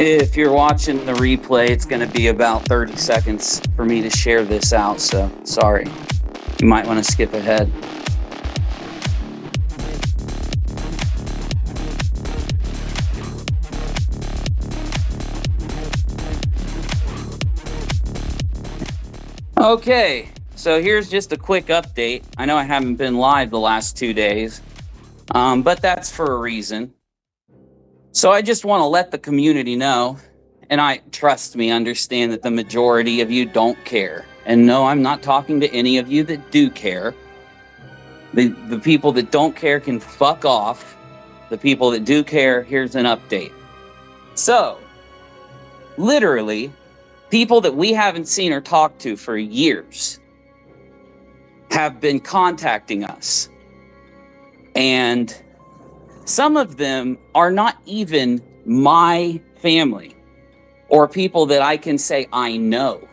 If you're watching the replay, it's going to be about 30 seconds for me to share this out, so sorry. You might want to skip ahead. Okay, so here's just a quick update. I know I haven't been live the last 2 days, but that's for a reason. So I just want to let the community know, and I trust me, understand that the majority of you don't care. And no, I'm not talking to any of you that do care. The people that don't care can fuck off. The people that do care, here's an update. So, literally, people that we haven't seen or talked to for years have been contacting us. And some of them are not even my family or people that I can say I know.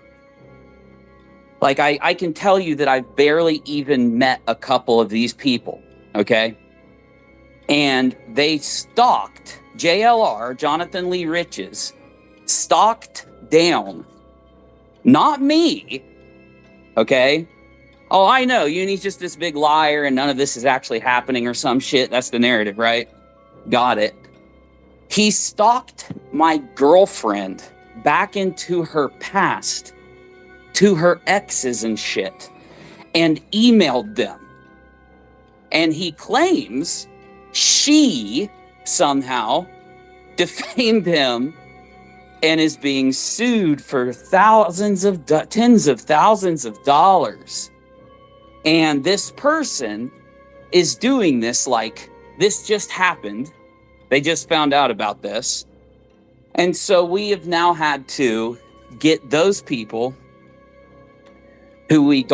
Like, I can tell you that I've barely even met a couple of these people, okay? And they stalked JLR, Jonathan Lee Riches, stalked down, not me, okay? Oh, I know, Uni's just this big liar and none of this is actually happening or some shit. That's the narrative, right? Got it. He stalked my girlfriend back into her past, to her exes and shit, and emailed them. And he claims she somehow defamed him and is being sued for tens of thousands of dollars. And this person is doing this like this just happened. They just found out about this. And so we have now had to get those people who we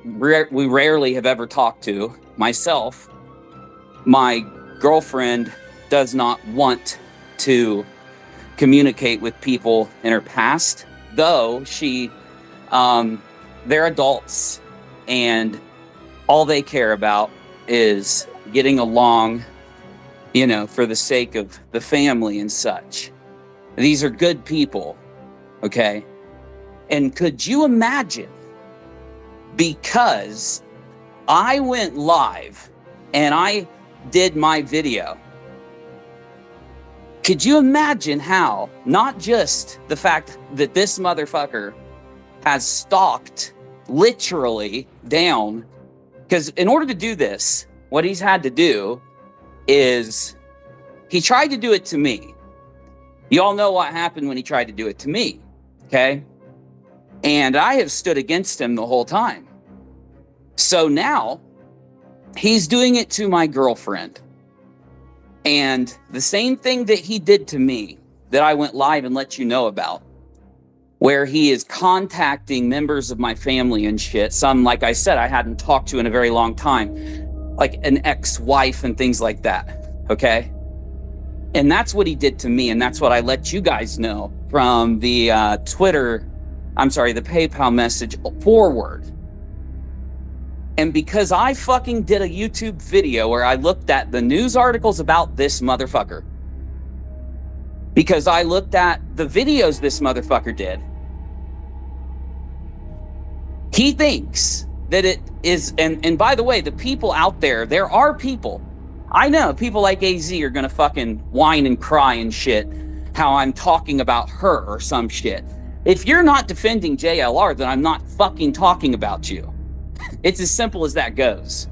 rarely have ever talked to. Myself, my girlfriend does not want to communicate with people in her past, though they're adults and all they care about is getting along, you know, for the sake of the family and such. These are good people, okay? And could you imagine, because I went live and I did my video, could you imagine how, not just the fact that this motherfucker has stalked literally down, because in order to do this, what he's had to do is he tried to do it to me. You all know what happened when he tried to do it to me, okay? And I have stood against him the whole time. So now he's doing it to my girlfriend. And the same thing that he did to me, that I went live and let you know about, where he is contacting members of my family and shit. Some, like I said, I hadn't talked to in a very long time, like an ex-wife and things like that, okay? And that's what he did to me, and that's what I let you guys know from the the PayPal message forward. And because I fucking did a YouTube video where I looked at the news articles about this motherfucker, because I looked at the videos this motherfucker did, he thinks that it is, and by the way, the people out there are people, I know people like AZ are gonna fucking whine and cry and shit, how I'm talking about her or some shit. If you're not defending JLR, then I'm not fucking talking about you. It's as simple as that goes.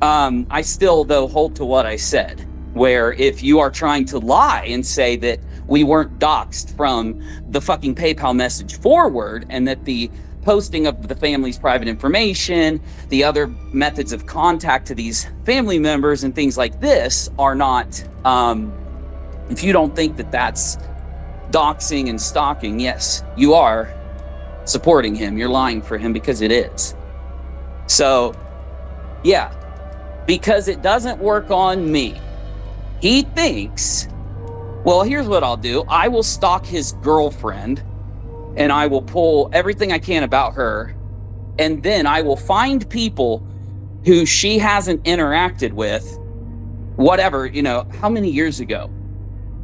I still, though, hold to what I said, where if you are trying to lie and say that we weren't doxxed from the fucking PayPal message forward, and that the posting of the family's private information, the other methods of contact to these family members and things like this are not, if you don't think that that's doxing and stalking, yes, you are supporting him. You're lying for him, because it is. So, yeah, because it doesn't work on me. He thinks, well, here's what I'll do. I will stalk his girlfriend and I will pull everything I can about her. And then I will find people who she hasn't interacted with, whatever, you know, how many years ago?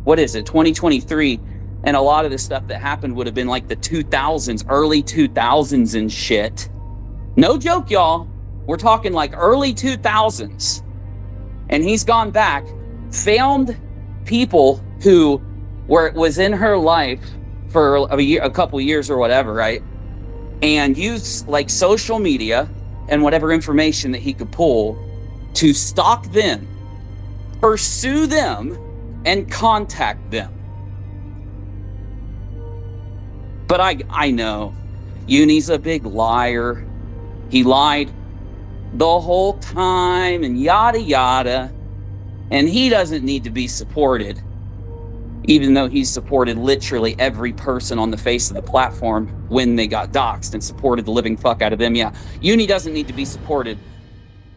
what is it, 2023, and a lot of the stuff that happened would have been like the 2000s, early 2000s and shit. No joke, y'all. We're talking like early 2000s. And he's gone back, found people who was in her life for a couple years or whatever, right? And used like social media and whatever information that he could pull to stalk them, pursue them, and contact them. But I know Uni's a big liar. He lied the whole time and yada yada. And he doesn't need to be supported, even though he's supported literally every person on the face of the platform when they got doxxed and supported the living fuck out of them. Yeah, Uni doesn't need to be supported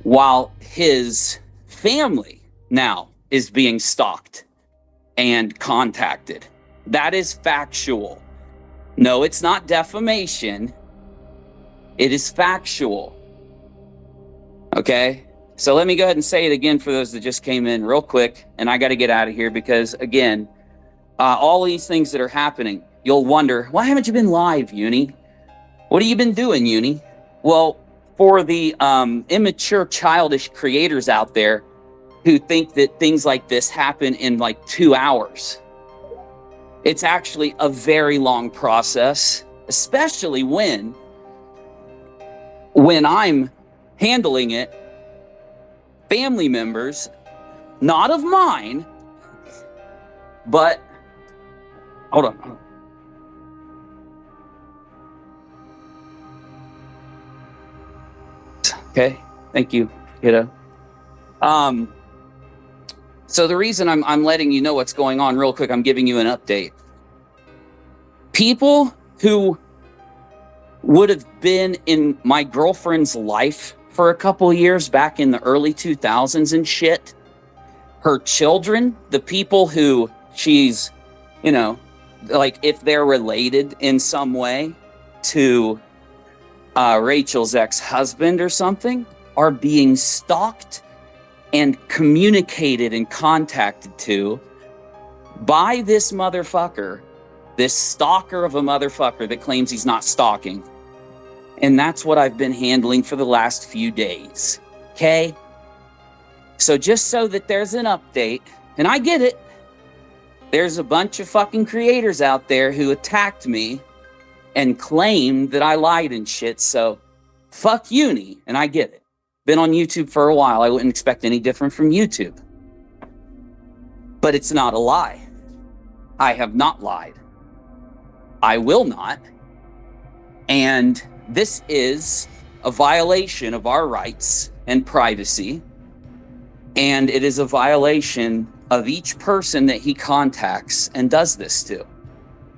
while his family now is being stalked and contacted. That is factual. No, it's not defamation. It is factual. Okay? So let me go ahead and say it again for those that just came in real quick, and I got to get out of here because, again, all these things that are happening, you'll wonder, why haven't you been live, Uni? What have you been doing, Uni? Well, for the immature, childish creators out there who think that things like this happen in like 2 hours, it's actually a very long process, especially when I'm handling it. Family members, not of mine, but hold on. Okay, thank you, kiddo. So the reason I'm letting you know what's going on real quick, I'm giving you an update. People who would have been in my girlfriend's life for a couple years back in the early 2000s and shit, her children, the people who she's, you know, like if they're related in some way to Rachel's ex-husband or something, are being stalked and communicated and contacted to by this motherfucker, this stalker of a motherfucker that claims he's not stalking. And that's what I've been handling for the last few days. Okay? So just so that there's an update, and I get it, there's a bunch of fucking creators out there who attacked me and claimed that I lied and shit, so fuck Uni, and I get it. Been on YouTube for a while, I wouldn't expect any different from YouTube. But it's not a lie. I have not lied. I will not. And this is a violation of our rights and privacy, and it is a violation of each person that he contacts and does this to.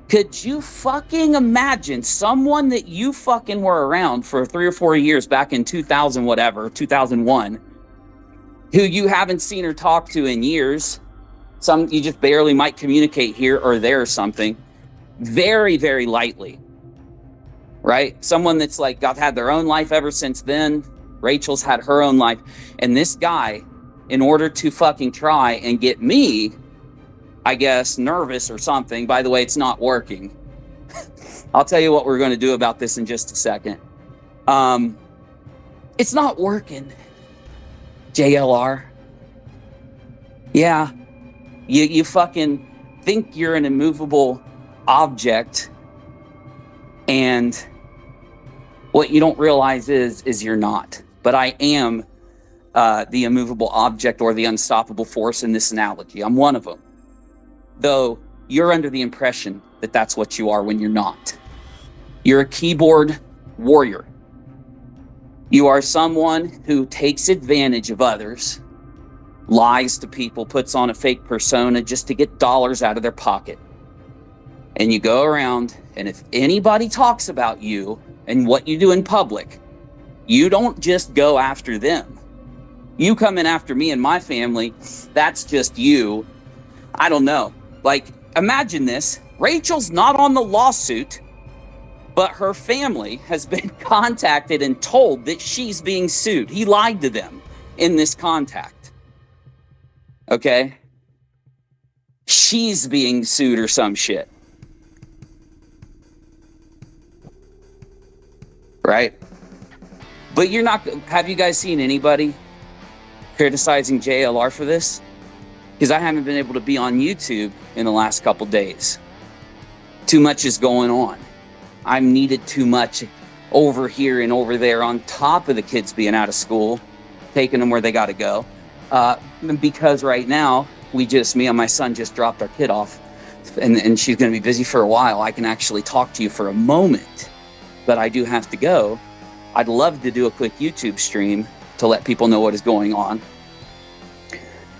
Could you fucking imagine someone that you fucking were around for 3 or 4 years back in 2000 whatever, 2001, who you haven't seen or talked to in years, some you just barely might communicate here or there or something, very, very lightly. Right? Someone that's like had their own life ever since then. Rachel's had her own life. And this guy, in order to fucking try and get me, I guess, nervous or something. By the way, it's not working. I'll tell you what we're going to do about this in just a second. It's not working. JLR. Yeah. You fucking think you're an immovable object, and what you don't realize is you're not. But I am the immovable object or the unstoppable force in this analogy. I'm one of them. Though you're under the impression that that's what you are when you're not. You're a keyboard warrior. You are someone who takes advantage of others, lies to people, puts on a fake persona just to get dollars out of their pocket. And you go around, and if anybody talks about you and what you do in public, you don't just go after them. You come in after me and my family, that's just you. I don't know. Like, imagine this. Rachel's not on the lawsuit, but her family has been contacted and told that she's being sued. He lied to them in this contact. Okay? she's being sued or some shit. Right? But you're not, have you guys seen anybody criticizing JLR for this? Because I haven't been able to be on YouTube in the last couple days. Too much is going on. I'm needed too much over here and over there on top of the kids being out of school, taking them where they got to go. Because right now, me and my son just dropped our kid off, and she's going to be busy for a while. I can actually talk to you for a moment, but I do have to go. I'd love to do a quick YouTube stream to let people know what is going on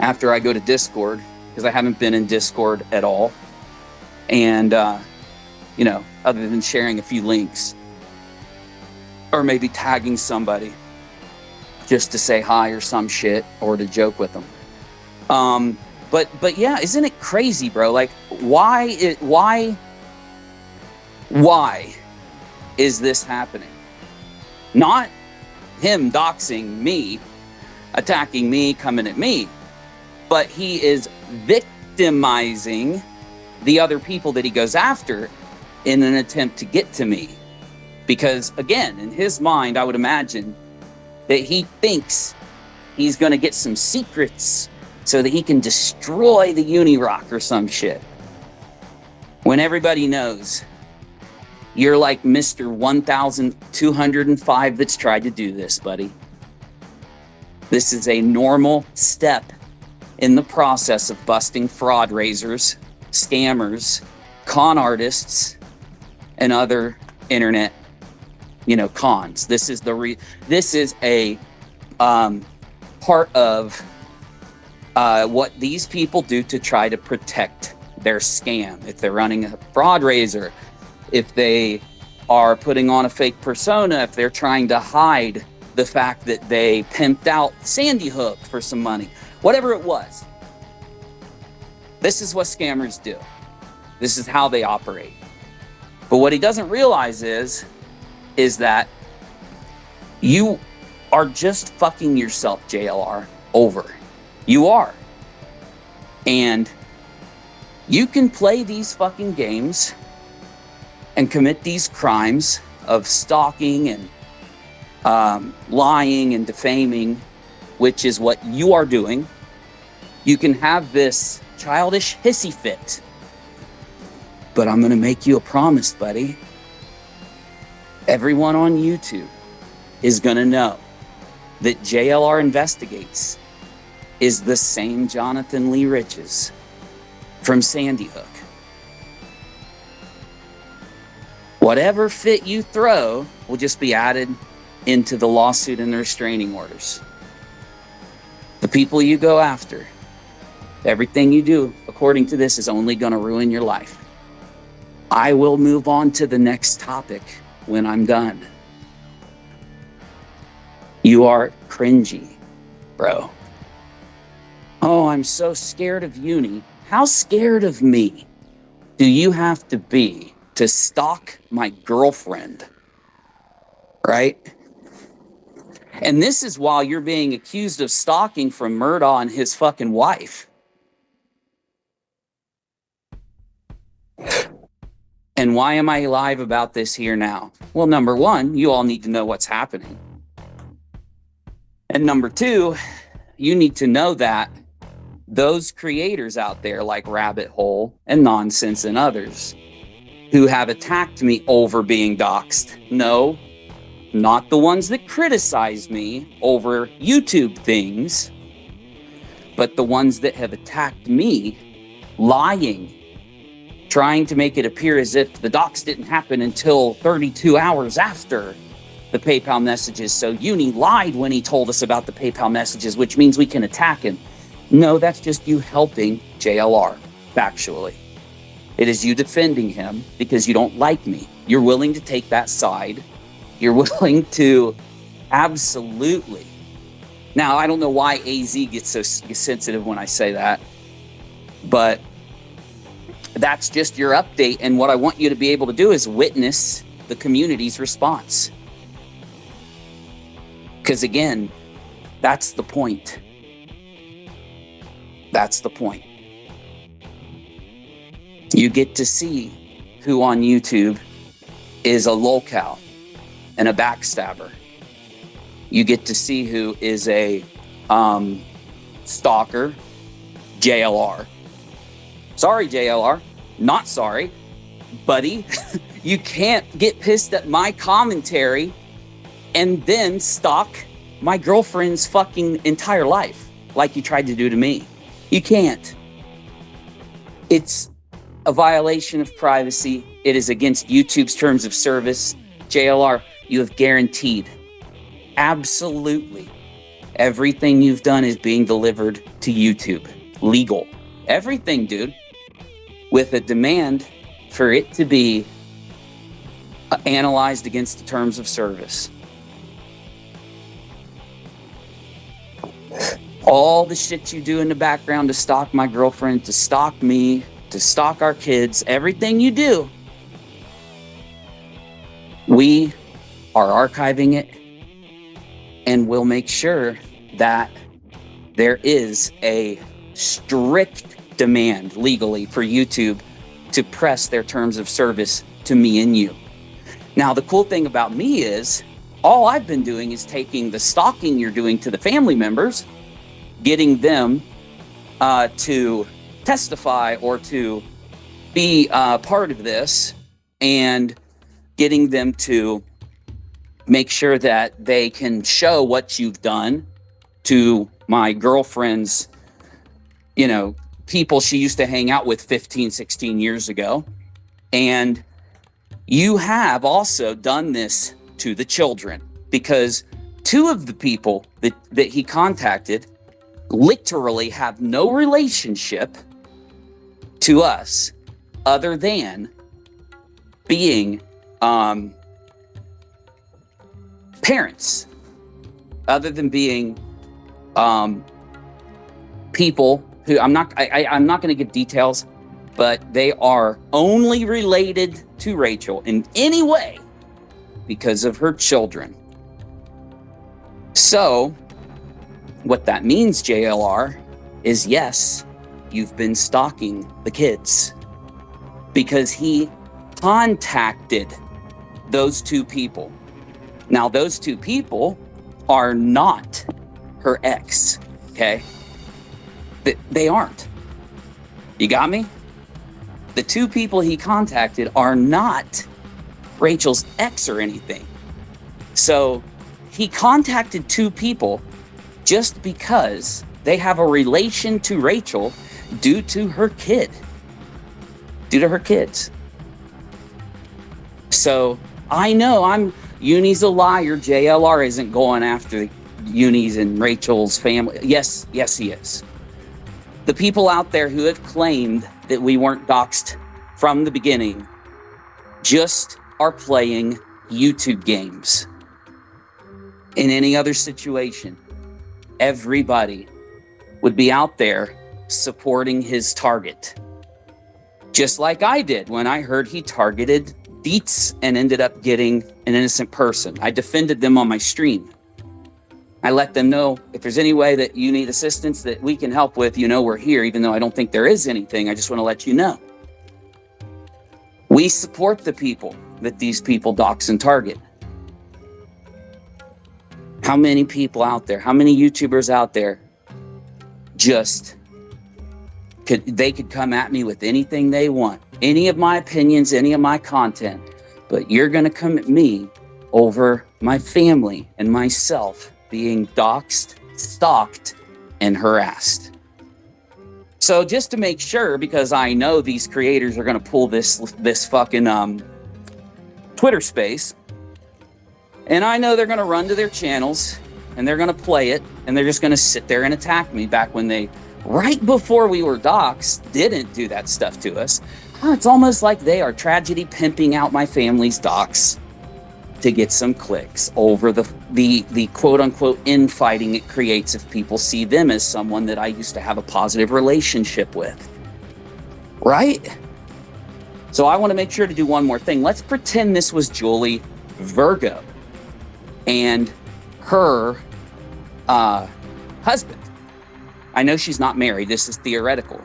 after I go to Discord, because I haven't been in Discord at all. And, you know, other than sharing a few links or maybe tagging somebody just to say hi or some shit or to joke with them. But yeah, isn't it crazy, bro? Like, why is this happening? Not him doxing me, attacking me, coming at me, but he is victimizing the other people that he goes after in an attempt to get to me. Because again, in his mind, I would imagine that he thinks he's going to get some secrets so that he can destroy the Unirock or some shit. When everybody knows you're like Mr. 1205 that's tried to do this, buddy. This is a normal step in the process of busting fraud raisers, scammers, con artists, and other internet, cons. This is a part of what these people do to try to protect their scam. If they're running a fraud raiser, if they are putting on a fake persona, if they're trying to hide the fact that they pimped out Sandy Hook for some money, whatever it was. This is what scammers do. This is how they operate. But what he doesn't realize is that you are just fucking yourself, JLR, over. You are. And you can play these fucking games and commit these crimes of stalking and lying and defaming, which is what you are doing. You can have this childish hissy fit. But I'm going to make you a promise, buddy. Everyone on YouTube is going to know that JLR Investigates is the same Jonathan Lee Riches from Sandy Hook. Whatever fit you throw will just be added into the lawsuit and the restraining orders. The people you go after, everything you do, according to this, is only going to ruin your life. I will move on to the next topic when I'm done. You are cringy, bro. Oh, I'm so scared of uni. How scared of me do you have to be to stalk my girlfriend? Right? And this is while you're being accused of stalking from Murdaugh and his fucking wife. And why am I live about this here now? Well, number one, you all need to know what's happening. And number two, you need to know that those creators out there like Rabbit Hole and Nonsense and others who have attacked me over being doxxed, no, not the ones that criticize me over YouTube things, but the ones that have attacked me, lying, trying to make it appear as if the dox didn't happen until 32 hours after the PayPal messages. So Uni lied when he told us about the PayPal messages, which means we can attack him. No, that's just you helping JLR, factually. It is you defending him because you don't like me. You're willing to take that side. You're willing to absolutely. Now, I don't know why AZ gets so sensitive when I say that, but that's just your update. And what I want you to be able to do is witness the community's response. Because again, that's the point. That's the point. You get to see who on YouTube is a lolcow and a backstabber. You get to see who is a stalker, JLR. Sorry, JLR. Not sorry, buddy. You can't get pissed at my commentary and then stalk my girlfriend's fucking entire life like you tried to do to me. You can't. It's a violation of privacy. It is against YouTube's terms of service. JLR, you have guaranteed absolutely everything you've done is being delivered to YouTube. Legal. Everything, dude. With a demand for it to be analyzed against the terms of service. All the shit you do in the background to stalk my girlfriend, to stalk me, to stalk our kids, everything you do, we are archiving it, and we'll make sure that there is a strict demand legally for YouTube to press their terms of service to me and you. Now, the cool thing about me is all I've been doing is taking the stalking you're doing to the family members, getting them to testify or to be part of this, and getting them to make sure that they can show what you've done to my girlfriend's, people she used to hang out with 15, 16 years ago. And you have also done this to the children, because two of the people that he contacted literally have no relationship to us other than being parents, other than being people who I'm not going to give details, but they are only related to Rachel in any way because of her children. So what that means, JLR, is yes, you've been stalking the kids, because he contacted those two people. Now, those two people are not her ex, okay? They aren't. You got me? The two people he contacted are not Rachel's ex or anything. So he contacted two people just because they have a relation to Rachel due to her kid. Due to her kids. So I know Uni's a liar. JLR isn't going after Uni's and Rachel's family. Yes, he is. The people out there who have claimed that we weren't doxxed from the beginning just are playing YouTube games. In any other situation, everybody would be out there supporting his target. Just like I did when I heard he targeted Dietz and ended up getting an innocent person. I defended them on my stream. I let them know if there's any way that you need assistance that we can help with, we're here, even though I don't think there is anything. I just want to let you know. We support the people that these people dox and target. How many people out there, how many YouTubers out there they could come at me with anything they want, any of my opinions, any of my content, but you're going to come at me over my family and myself being doxxed, stalked, and harassed. So just to make sure, because I know these creators are going to pull this fucking Twitter space, and I know they're going to run to their channels and they're going to play it, and they're just going to sit there and attack me back when they, right before we were doxxed, didn't do that stuff to us. It's almost like they are tragedy pimping out my family's dox to get some clicks over the quote-unquote infighting it creates if people see them as someone that I used to have a positive relationship with. Right? So I want to make sure to do one more thing. Let's pretend this was Julie Virgo and her husband. I know she's not married. This is theoretical.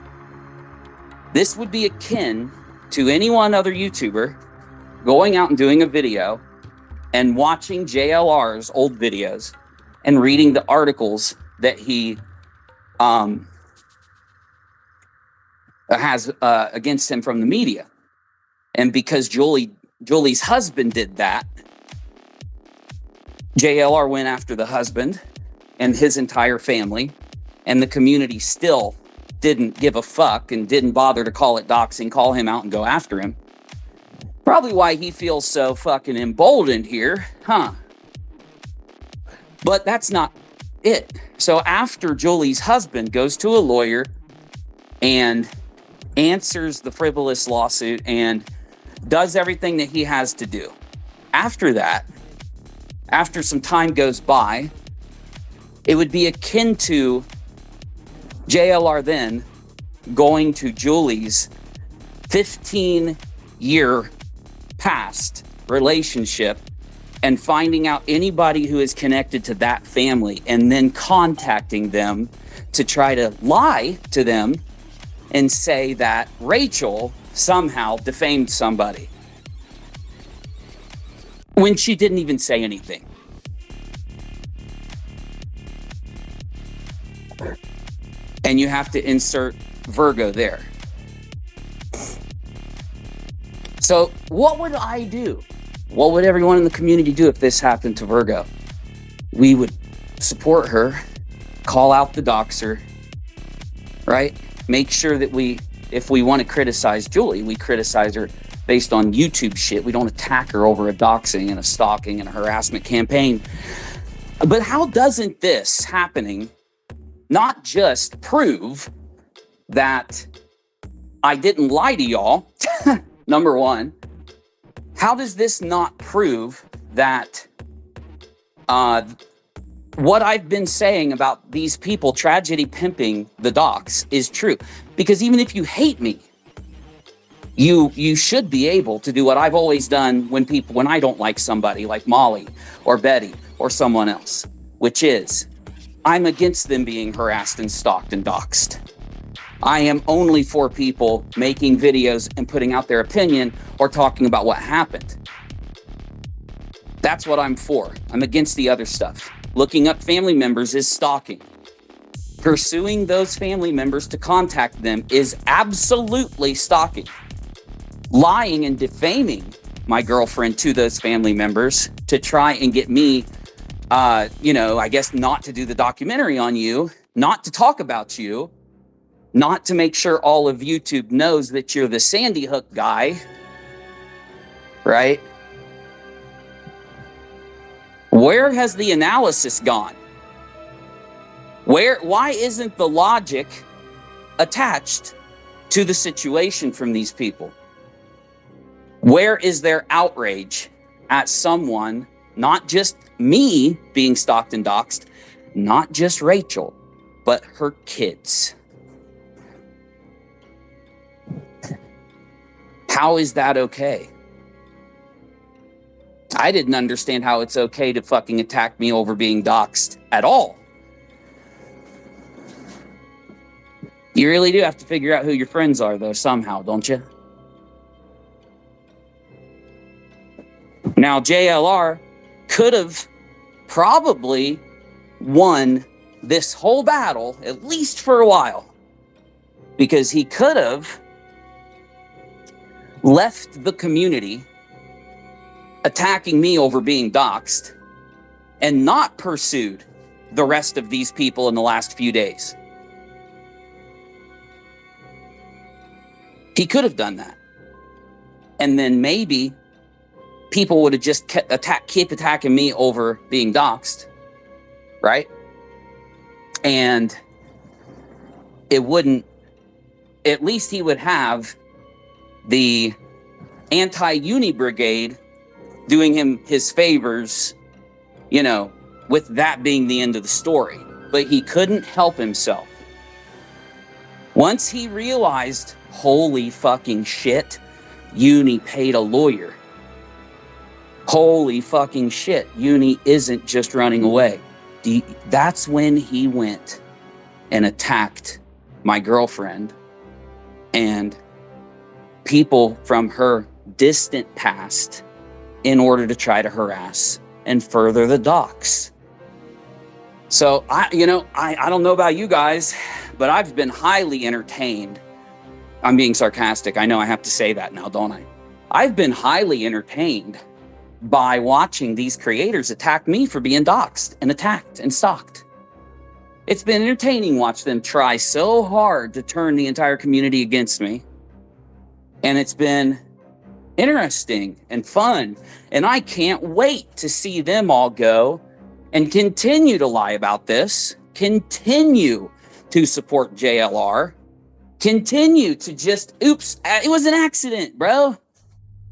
This would be akin to any one other YouTuber going out and doing a video and watching JLR's old videos and reading the articles that he has against him from the media. And because Julie's husband did that, JLR went after the husband and his entire family, and the community still didn't give a fuck and didn't bother to call it doxing, call him out and go after him. Probably why he feels so fucking emboldened here, huh? But that's not it. So after Julie's husband goes to a lawyer and answers the frivolous lawsuit and does everything that he has to do, after that, after some time goes by, it would be akin to JLR then going to Julie's 15-year past relationship and finding out anybody who is connected to that family and then contacting them to try to lie to them and say that Rachel somehow defamed somebody when she didn't even say anything. And you have to insert Virgo there. So what would I do? What would everyone in the community do if this happened to Virgo? We would support her, call out the doxer, right? Make sure that if we want to criticize Julie, we criticize her based on YouTube shit. We don't attack her over a doxing and a stalking and a harassment campaign. But how doesn't this happening not just prove that I didn't lie to y'all, number one, how does this not prove that what I've been saying about these people tragedy pimping the docs is true? Because even if you hate me, you should be able to do what I've always done when I don't like somebody like Molly or Betty or someone else, which is I'm against them being harassed and stalked and doxxed. I am only for people making videos and putting out their opinion or talking about what happened. That's what I'm for. I'm against the other stuff. Looking up family members is stalking. Pursuing those family members to contact them is absolutely stalking. Lying and defaming my girlfriend to those family members to try and get me, I guess not to do the documentary on you, not to talk about you, not to make sure all of YouTube knows that you're the Sandy Hook guy, right? Where has the analysis gone? Why isn't the logic attached to the situation from these people? Where is their outrage at someone, not just me being stalked and doxxed, not just Rachel, but her kids? How is that okay? I didn't understand how it's okay to fucking attack me over being doxxed at all. You really do have to figure out who your friends are, though, somehow, don't you? Now, JLR could have probably won this whole battle, at least for a while, because he could have left the community attacking me over being doxxed and not pursued the rest of these people in the last few days. He could have done that. And then maybe people would have just keep attacking me over being doxxed, right? And it wouldn't, at least he would have the anti-uni brigade doing him his favors, with that being the end of the story. But he couldn't help himself. Once he realized, holy fucking shit, Uni paid a lawyer. Holy fucking shit, Uni isn't just running away. That's when he went and attacked my girlfriend and people from her distant past in order to try to harass and further the dox. So I don't know about you guys, but I've been highly entertained. I'm being sarcastic. I know I have to say that now, don't I? I've been highly entertained by watching these creators attack me for being doxxed and attacked and stalked. It's been entertaining watch them try so hard to turn the entire community against me. And it's been interesting and fun. And I can't wait to see them all go and continue to lie about this, continue to support JLR, continue to just, oops, it was an accident, bro.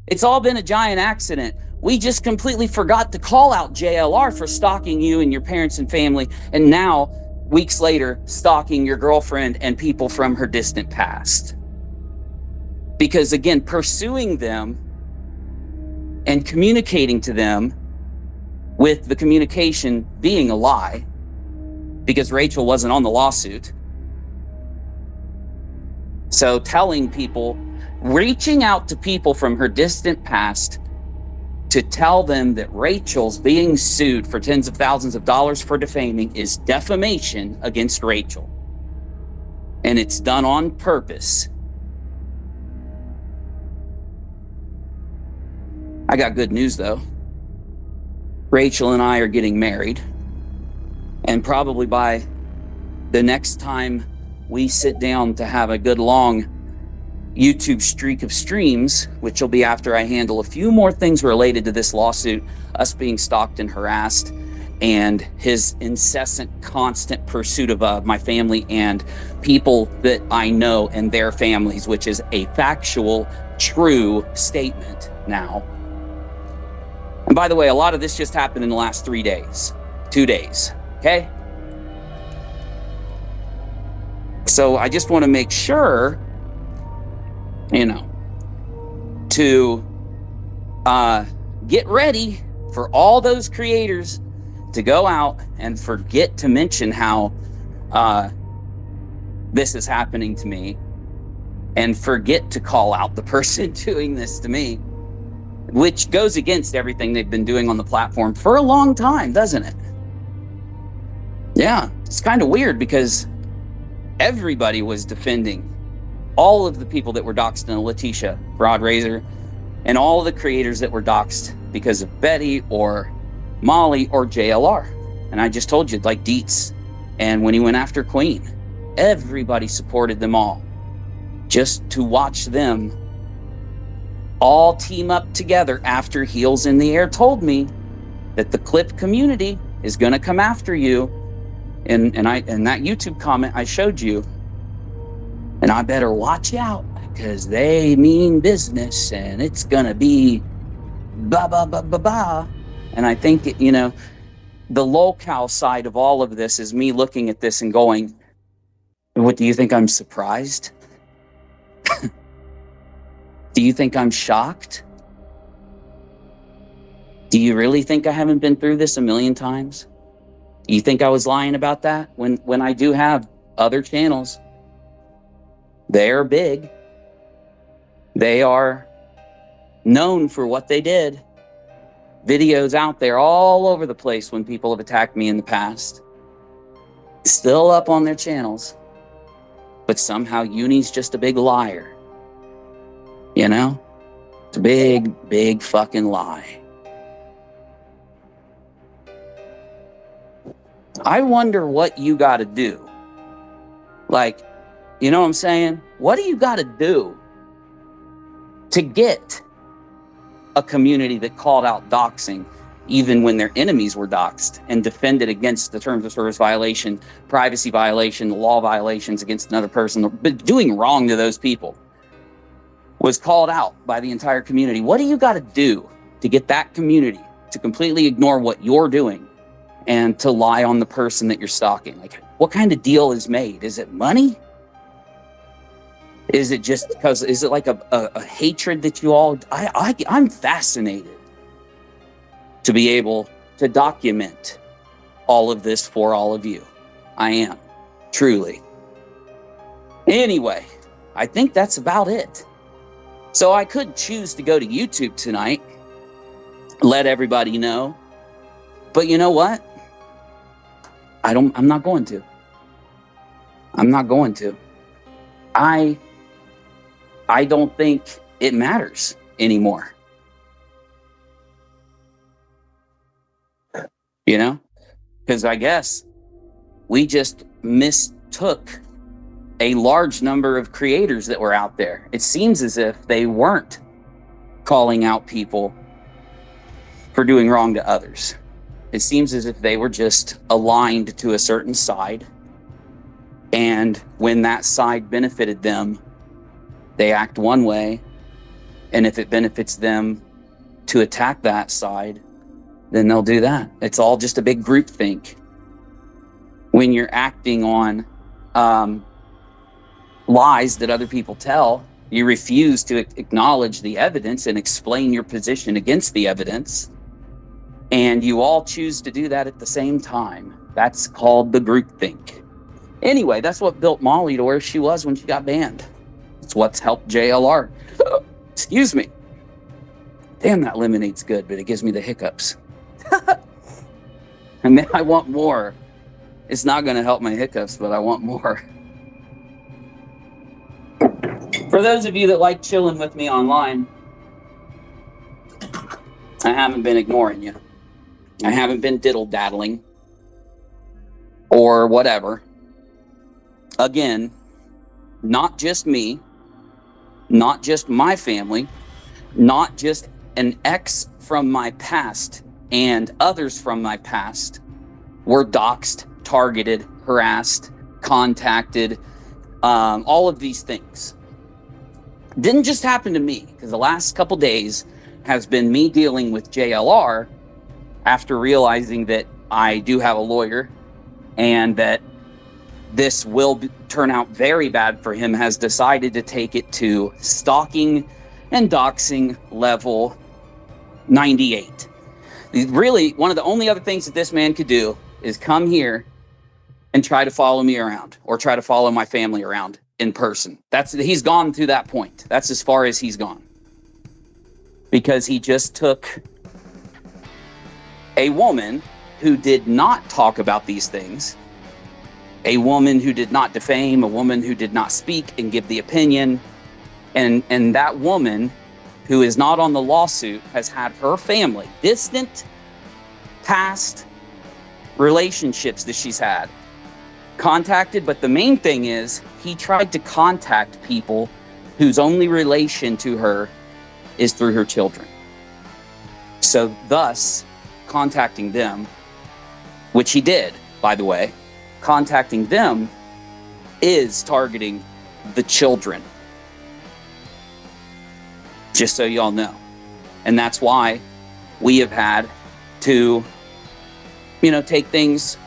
It's all been a giant accident. We just completely forgot to call out JLR for stalking you and your parents and family. And now, weeks later, stalking your girlfriend and people from her distant past. Because again, pursuing them and communicating to them with the communication being a lie, because Rachel wasn't on the lawsuit. So telling people, reaching out to people from her distant past to tell them that Rachel's being sued for tens of thousands of dollars for defaming is defamation against Rachel. And it's done on purpose. I got good news though. Rachel and I are getting married. And probably by the next time we sit down to have a good long YouTube streak of streams, which will be after I handle a few more things related to this lawsuit, us being stalked and harassed, and his incessant, constant pursuit of my family and people that I know and their families, which is a factual, true statement now. And by the way, a lot of this just happened in the last 3 days, 2 days, okay? So I just want to make sure, to get ready for all those creators to go out and forget to mention how this is happening to me and forget to call out the person doing this to me, which goes against everything they've been doing on the platform for a long time, doesn't it? Yeah, it's kind of weird because everybody was defending all of the people that were doxxed in Letitia Fraud Razor and all the creators that were doxxed because of Betty or Molly or JLR. And I just told you, like Dietz, and when he went after Queen, everybody supported them all. Just to watch them all team up together after Heels in the Air told me that the clip community is going to come after you. And that YouTube comment I showed you, and I better watch out because they mean business and it's going to be ba ba ba ba ba. And I think, the locale side of all of this is me looking at this and going, what, do you think I'm surprised? Do you think I'm shocked? Do you really think I haven't been through this a million times? You think I was lying about that? When I do have other channels, they're big. They are known for what they did. Videos out there all over the place when people have attacked me in the past. Still up on their channels. But somehow Uni's just a big liar. It's a big, big fucking lie. I wonder what you got to do. Like, you know what I'm saying? What do you got to do to get a community that called out doxing, even when their enemies were doxed, and defended against the terms of service violation, privacy violation, law violations against another person, but doing wrong to those people, was called out by the entire community? What do you got to do to get that community to completely ignore what you're doing and to lie on the person that you're stalking? Like, what kind of deal is made? Is it money? Is it just because, is it like a hatred that you all, I'm fascinated to be able to document all of this for all of you. I am, truly. Anyway, I think that's about it. So I could choose to go to YouTube tonight, let everybody know. But you know what? I'm not going to. I'm not going to. I don't think it matters anymore. You know? Because I guess we just mistook a large number of creators that were out there. It seems as if they weren't calling out people for doing wrong to others. It seems as if they were just aligned to a certain side. And when that side benefited them, they act one way. And if it benefits them to attack that side, then they'll do that. It's all just a big group think. When you're acting on lies that other people tell, you refuse to acknowledge the evidence and explain your position against the evidence, and you all choose to do that at the same time. That's called the groupthink. Anyway, that's what built Molly to where she was when she got banned. It's what's helped JLR. Excuse me. Damn, that lemonade's good, but it gives me the hiccups. And then I want more. It's not going to help my hiccups, but I want more. For those of you that like chilling with me online, I haven't been ignoring you. I haven't been diddle-daddling or whatever. Again, not just me, not just my family, not just an ex from my past and others from my past were doxxed, targeted, harassed, contacted, all of these things. Didn't just happen to me, because the last couple days has been me dealing with JLR after realizing that I do have a lawyer and that this will turn out very bad for him, has decided to take it to stalking and doxing level 98. Really, one of the only other things that this man could do is come here and try to follow me around or try to follow my family around in person. He's gone to that point. That's as far as he's gone. Because he just took a woman who did not talk about these things, a woman who did not defame, a woman who did not speak and give the opinion, and that woman who is not on the lawsuit has had her family, distant, past relationships that she's had, contacted. But the main thing is he tried to contact people whose only relation to her is through her children. So thus, contacting them, which he did, by the way, contacting them is targeting the children. Just so y'all know. And that's why we have had to, take things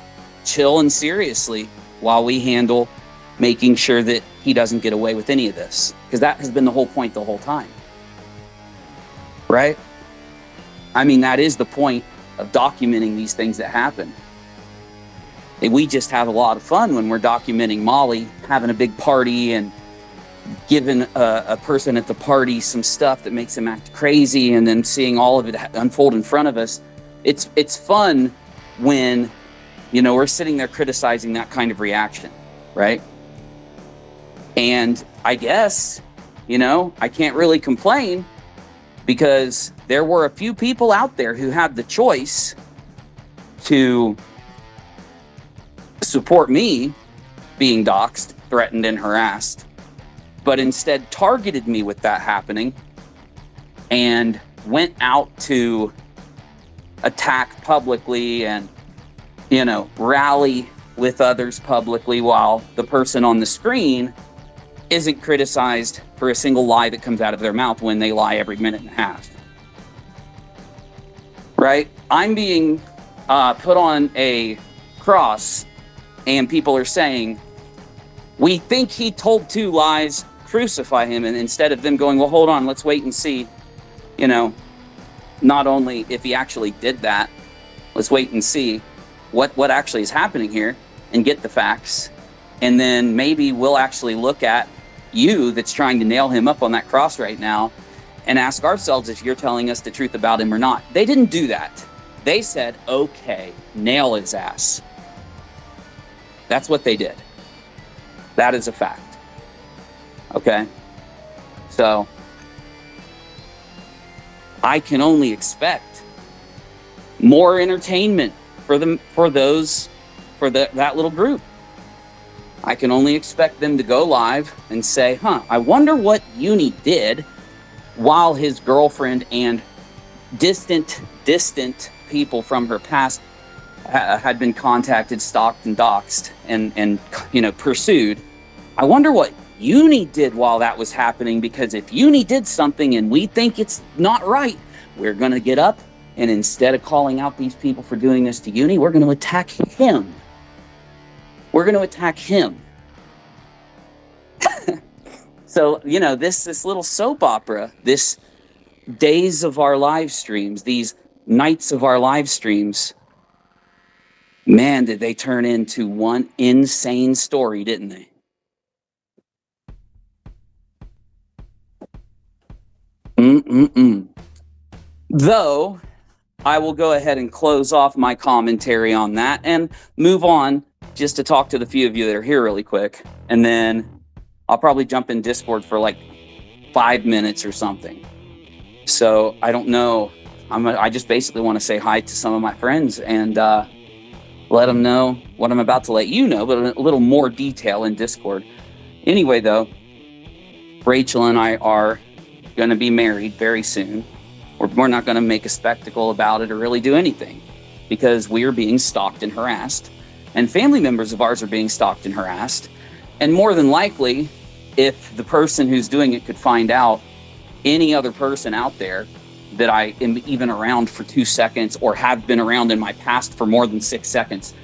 chill and seriously while we handle making sure that he doesn't get away with any of this. Because that has been the whole point the whole time. Right? I mean, that is the point of documenting these things that happen. And we just have a lot of fun when we're documenting Molly having a big party and giving a person at the party some stuff that makes him act crazy, and then seeing all of it unfold in front of us. It's fun when, we're sitting there criticizing that kind of reaction, right? And I guess, I can't really complain, because there were a few people out there who had the choice to support me being doxxed, threatened, and harassed, but instead targeted me with that happening and went out to attack publicly and, rally with others publicly, while the person on the screen isn't criticized for a single lie that comes out of their mouth when they lie every minute and a half. Right? I'm being put on a cross, and people are saying, we think he told 2 lies, crucify him. And instead of them going, well, hold on, let's wait and see, not only if he actually did that, let's wait and see what actually is happening here and get the facts. And then maybe we'll actually look at you that's trying to nail him up on that cross right now and ask ourselves if you're telling us the truth about him or not. They didn't do that. They said, okay, nail his ass. That's what they did. That is a fact. Okay? So, I can only expect more entertainment for that little group. I can only expect them to go live and say, I wonder what Uni did while his girlfriend and distant people from her past had been contacted, stalked, and doxxed and pursued. I wonder what Uni did while that was happening, because if Uni did something and we think it's not right, we're going to get up, and instead of calling out these people for doing this to Uni, we're going to attack him. We're going to attack him. So, this little soap opera, this days of our live streams, these nights of our live streams, man, did they turn into one insane story, didn't they? Though, I will go ahead and close off my commentary on that and move on just to talk to the few of you that are here really quick. And then I'll probably jump in Discord for like 5 minutes or something. So I don't know. I just basically want to say hi to some of my friends and let them know what I'm about to let you know, but a little more detail in Discord. Anyway, though, Rachel and I are going to be married very soon. We're not going to make a spectacle about it or really do anything, because we are being stalked and harassed, and family members of ours are being stalked and harassed. And more than likely, if the person who's doing it could find out any other person out there that I am even around for 2 seconds or have been around in my past for more than 6 seconds,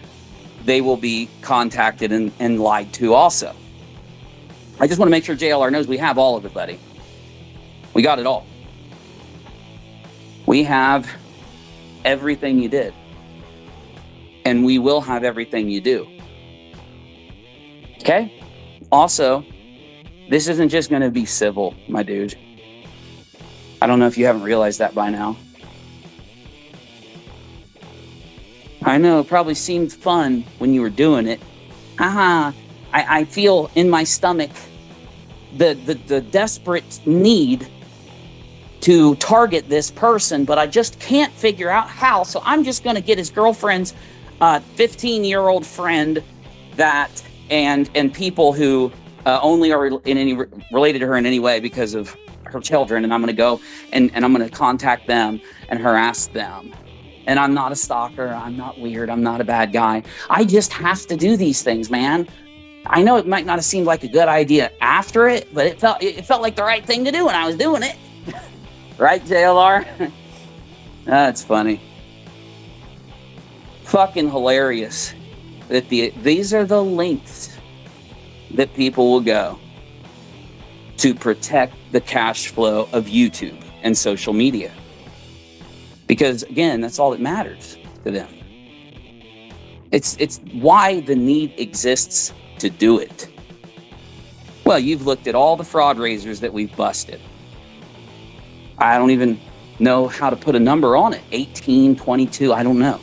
they will be contacted and lied to also. I just want to make sure JLR knows we have all of it, buddy. We got it all. We have everything you did. And we will have everything you do. Okay? Also, this isn't just going to be civil, my dude. I don't know if you haven't realized that by now. I know, it probably seemed fun when you were doing it. I feel in my stomach the desperate need to target this person, but I just can't figure out how, so I'm just going to get his girlfriend's 15-year-old friend and people who only are related to her in any way because of her children, and I'm going to go and I'm going to contact them and harass them. And I'm not a stalker, I'm not weird, I'm not a bad guy. I just have to do these things, man. I know it might not have seemed like a good idea after it, but it felt like the right thing to do when I was doing it. Right, JLR? That's funny. Fucking hilarious that these are the lengths that people will go to protect the cash flow of YouTube and social media. Because, again, that's all that matters to them. It's why the need exists to do it. Well, you've looked at all the fraud raisers that we've busted. I don't even know how to put a number on it. 18, 22, I don't know.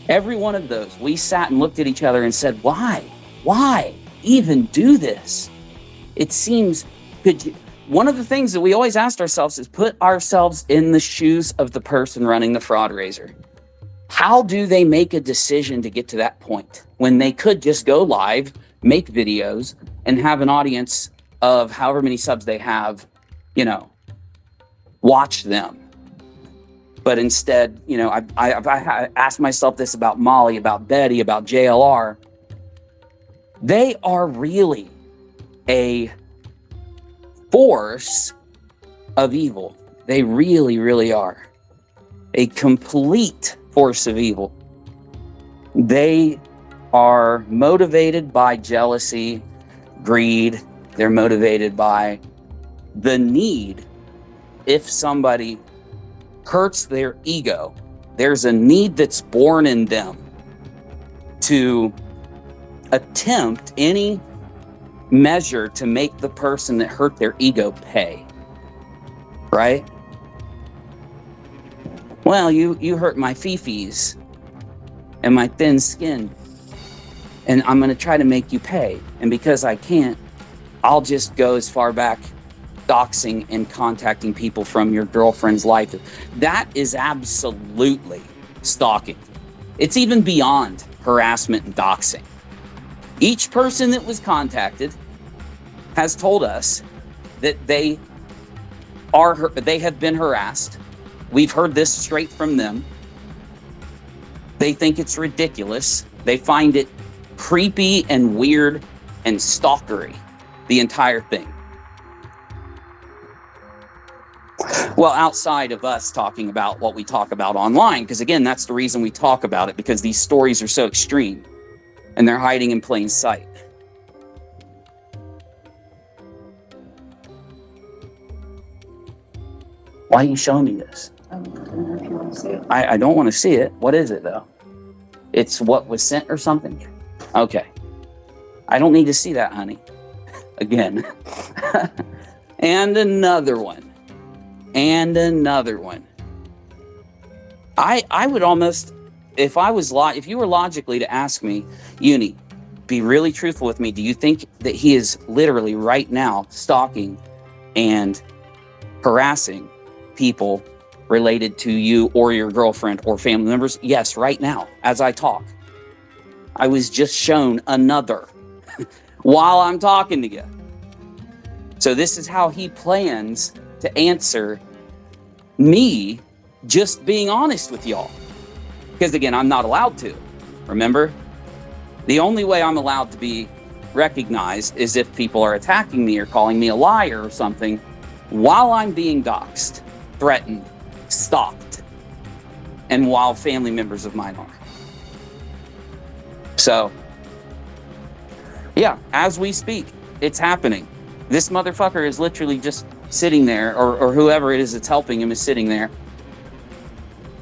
Every one of those, we sat and looked at each other and said, why? Why even do this? It seems, one of the things that we always asked ourselves is put ourselves in the shoes of the person running the fraud raiser. How do they make a decision to get to that point when they could just go live, make videos, and have an audience of however many subs they have, watch them? But instead, I've asked myself this about Molly, about Betty, about JLR. They are really a force of evil. They really, really are. A complete force of evil. They are motivated by jealousy, greed. They're motivated by the need. If somebody hurts their ego, there's a need that's born in them to attempt any measure to make the person that hurt their ego pay. right? Well, you hurt my fifis and my thin skin, and I'm going to try to make you pay. And because I can't, I'll just go as far back doxing and contacting people from your girlfriend's life. That is absolutely stalking. It's even beyond harassment and doxing. Each person that was contacted has told us that they have been harassed. We've heard this straight from them. They think it's ridiculous. They find it creepy and weird and stalkery, the entire thing. Well, outside of us talking about what we talk about online, because again, that's the reason we talk about it, because these stories are so extreme and they're hiding in plain sight. Why are you showing me this? I don't know if you want to see it. I don't want to see it. What is it, though? It's what was sent or something? Okay. I don't need to see that, honey. Again. And another one. And another one. I would almost, if you were logically to ask me, Uni, be really truthful with me. Do you think that he is literally right now stalking and harassing people related to you or your girlfriend or family members? Yes, right now, as I talk. I was just shown another while I'm talking to you. So this is how he plans to answer me just being honest with y'all. Because again, I'm not allowed to. Remember? The only way I'm allowed to be recognized is if people are attacking me or calling me a liar or something while I'm being doxxed, threatened, stalked, and while family members of mine are. So, yeah, as we speak, it's happening. This motherfucker is literally just sitting there, or whoever it is that's helping him is sitting there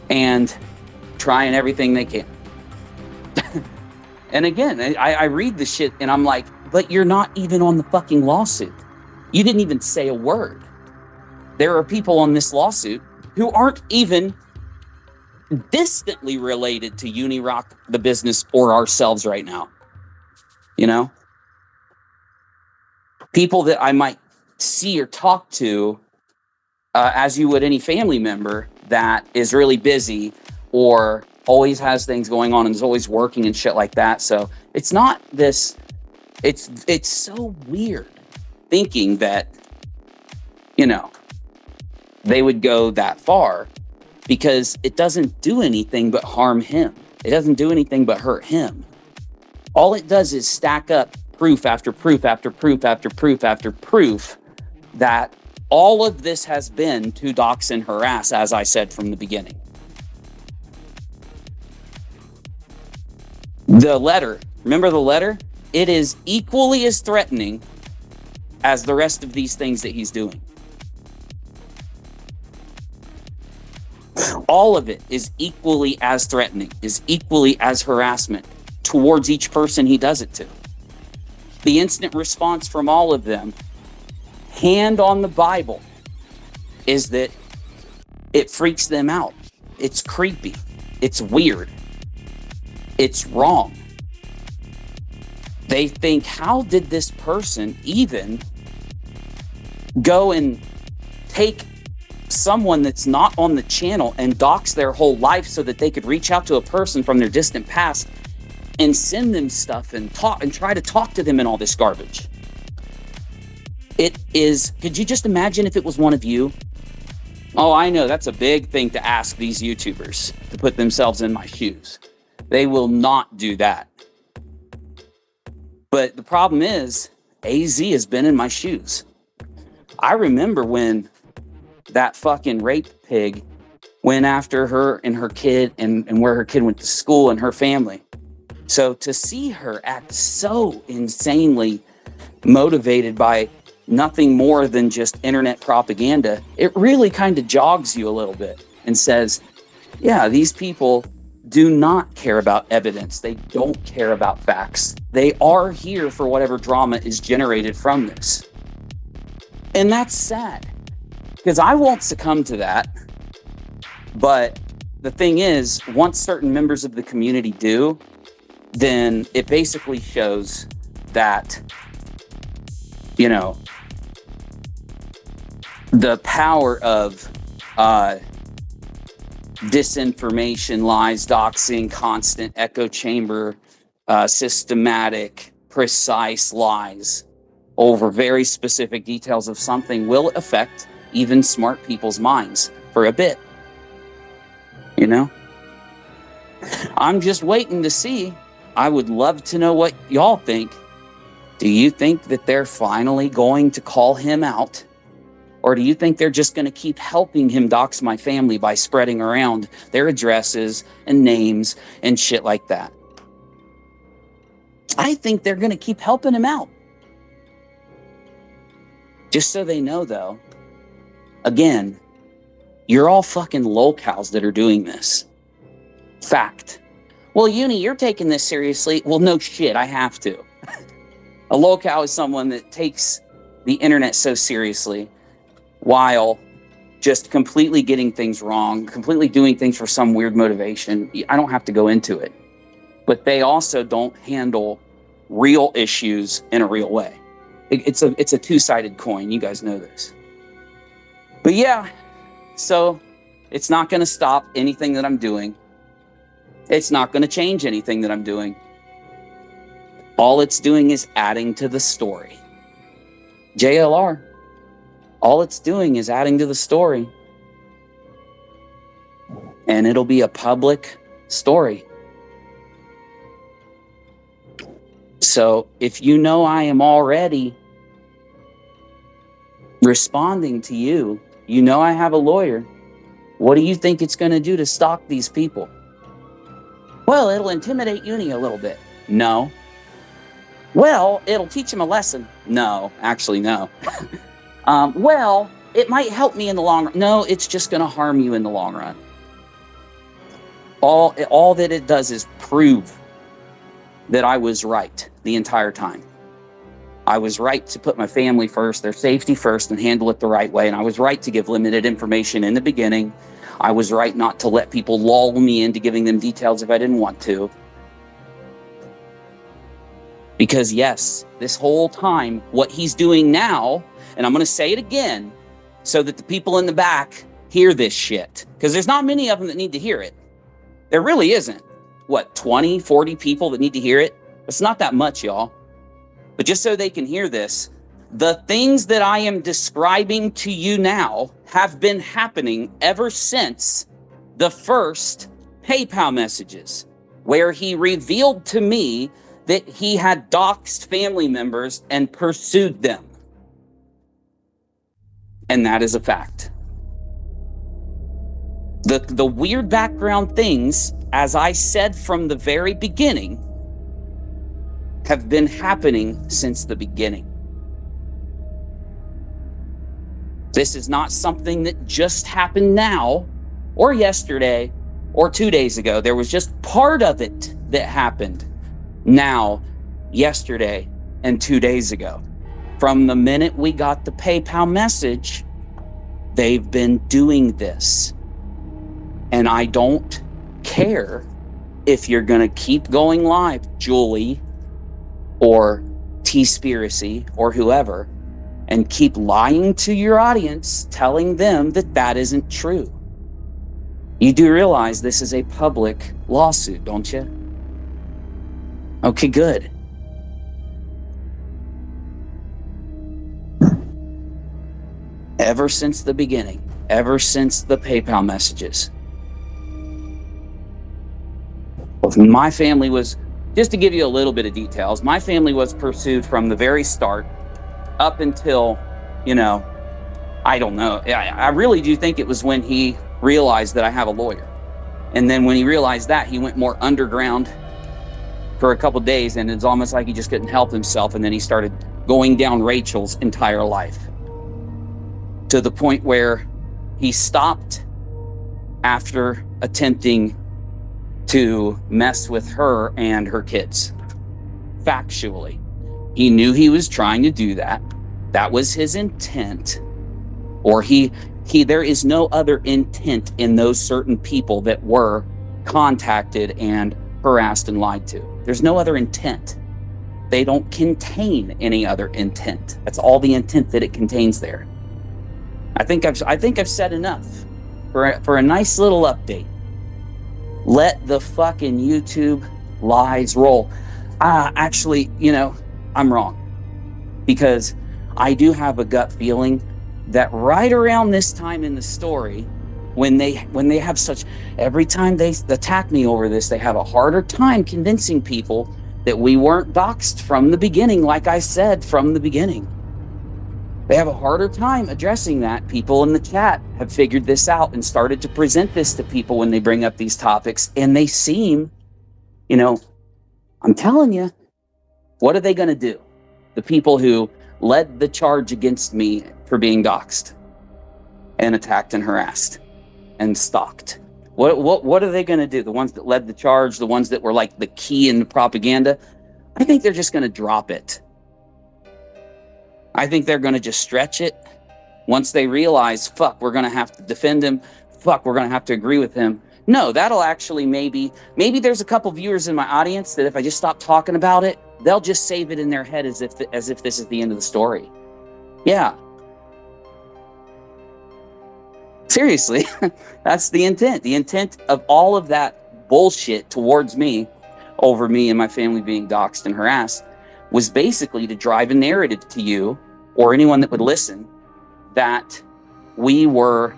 and trying everything they can. And again, I read the shit and I'm like, but you're not even on the fucking lawsuit. You didn't even say a word. There are people on this lawsuit who aren't even distantly related to Unirock, the business, or ourselves right now. You know? People that I might see or talk to as you would any family member that is really busy or always has things going on and is always working and shit like that. So it's not this, it's so weird thinking that, you know, they would go that far, because it doesn't do anything but harm him. It doesn't do anything but hurt him. All it does is stack up proof after proof after proof after proof after proof that all of this has been to dox and harass, as I said from the beginning. The letter, remember the letter? It is equally as threatening as the rest of these things that he's doing. All of it is equally as threatening, is equally as harassment towards each person he does it to. The instant response from all of them, hand on the Bible, is that it freaks them out. It's creepy. It's weird. It's wrong. They think, how did this person even go and take someone that's not on the channel and dox their whole life so that they could reach out to a person from their distant past and send them stuff and talk and try to talk to them and all this garbage? It is, could you just imagine if it was one of you? Oh, I know, that's a big thing to ask these YouTubers, to put themselves in my shoes. They will not do that. But the problem is, AZ has been in my shoes. I remember when that fucking rape pig went after her and her kid and where her kid went to school and her family. So to see her act so insanely motivated by nothing more than just internet propaganda, it really kind of jogs you a little bit and says, yeah, these people do not care about evidence. They don't care about facts. They are here for whatever drama is generated from this. And that's sad. Because I won't succumb to that. But the thing is, once certain members of the community do, then it basically shows that, you know, the power of disinformation, lies, doxing, constant echo chamber, systematic, precise lies over very specific details of something will affect even smart people's minds for a bit. You know? I'm just waiting to see. I would love to know what y'all think. Do you think that they're finally going to call him out? Or do you think they're just going to keep helping him dox my family by spreading around their addresses and names and shit like that? I think they're going to keep helping him out. Just so they know, though, again, you're all fucking lolcows that are doing this. Fact. Well, Uni, you're taking this seriously. Well, no shit, I have to. A lolcow is someone that takes the internet so seriously while just completely getting things wrong, completely doing things for some weird motivation. I don't have to go into it. But they also don't handle real issues in a real way. It's a two-sided coin. You guys know this. But yeah, so it's not going to stop anything that I'm doing. It's not going to change anything that I'm doing. All it's doing is adding to the story. JLR. All it's doing is adding to the story. And it'll be a public story. So if you know I am already responding to you, you know I have a lawyer, what do you think it's going to do to stalk these people? Well, it'll intimidate Uni a little bit. No. Well, it'll teach him a lesson. No, actually, no. Well, it might help me in the long run. No, it's just going to harm you in the long run. All that it does is prove that I was right the entire time. I was right to put my family first, their safety first, and handle it the right way. And I was right to give limited information in the beginning. I was right not to let people lull me into giving them details if I didn't want to. Because yes, this whole time, what he's doing now, and I'm going to say it again so that the people in the back hear this shit. Because there's not many of them that need to hear it. There really isn't. What, 20, 40 people that need to hear it? It's not that much, y'all. But just so they can hear this, the things that I am describing to you now have been happening ever since the first PayPal messages, where he revealed to me that he had doxed family members and pursued them. And that is a fact. The weird background things, as I said from the very beginning, have been happening since the beginning. This is not something that just happened now, or yesterday, or 2 days ago. There was just part of it that happened now, yesterday, and 2 days ago. From the minute we got the PayPal message, they've been doing this. And I don't care if you're going to keep going live, Julie, or T-Spiracy, or whoever, and keep lying to your audience, telling them that that isn't true. You do realize this is a public lawsuit, don't you? Okay, good. Ever since the beginning, ever since the PayPal messages, my family was, just to give you a little bit of details, my family was pursued from the very start up until, I don't know. I really do think it was when he realized that I have a lawyer. And then when he realized that, he went more underground for a couple days, and it's almost like he just couldn't help himself. And then he started going down Rachel's entire life to the point where he stopped after attempting to mess with her and her kids. Factually. He knew he was trying to do that. That was his intent. Or he There is no other intent in those certain people that were contacted and harassed and lied to. There's no other intent. They don't contain any other intent. That's all the intent that it contains there. I think I've said enough for a nice little update. Let the fucking YouTube lies roll. Actually, I'm wrong, because I do have a gut feeling that right around this time in the story, when they have such, every time they attack me over this, they have a harder time convincing people that we weren't doxxed from the beginning, like I said from the beginning. They have a harder time addressing that. People in the chat have figured this out and started to present this to people when they bring up these topics, and they seem, I'm telling you, what are they going to do? The people who led the charge against me for being doxxed and attacked and harassed and stalked. What are they going to do? The ones that led the charge, the ones that were like the key in the propaganda, I think they're just going to drop it. I think they're going to just stretch it. Once they realize, fuck, we're going to have to defend him. Fuck, we're going to have to agree with him. No, that'll actually maybe there's a couple viewers in my audience that if I just stop talking about it, they'll just save it in their head as if this is the end of the story. Yeah. Seriously, that's the intent. The intent of all of that bullshit towards me, over me and my family being doxxed and harassed, was basically to drive a narrative to you or anyone that would listen that we were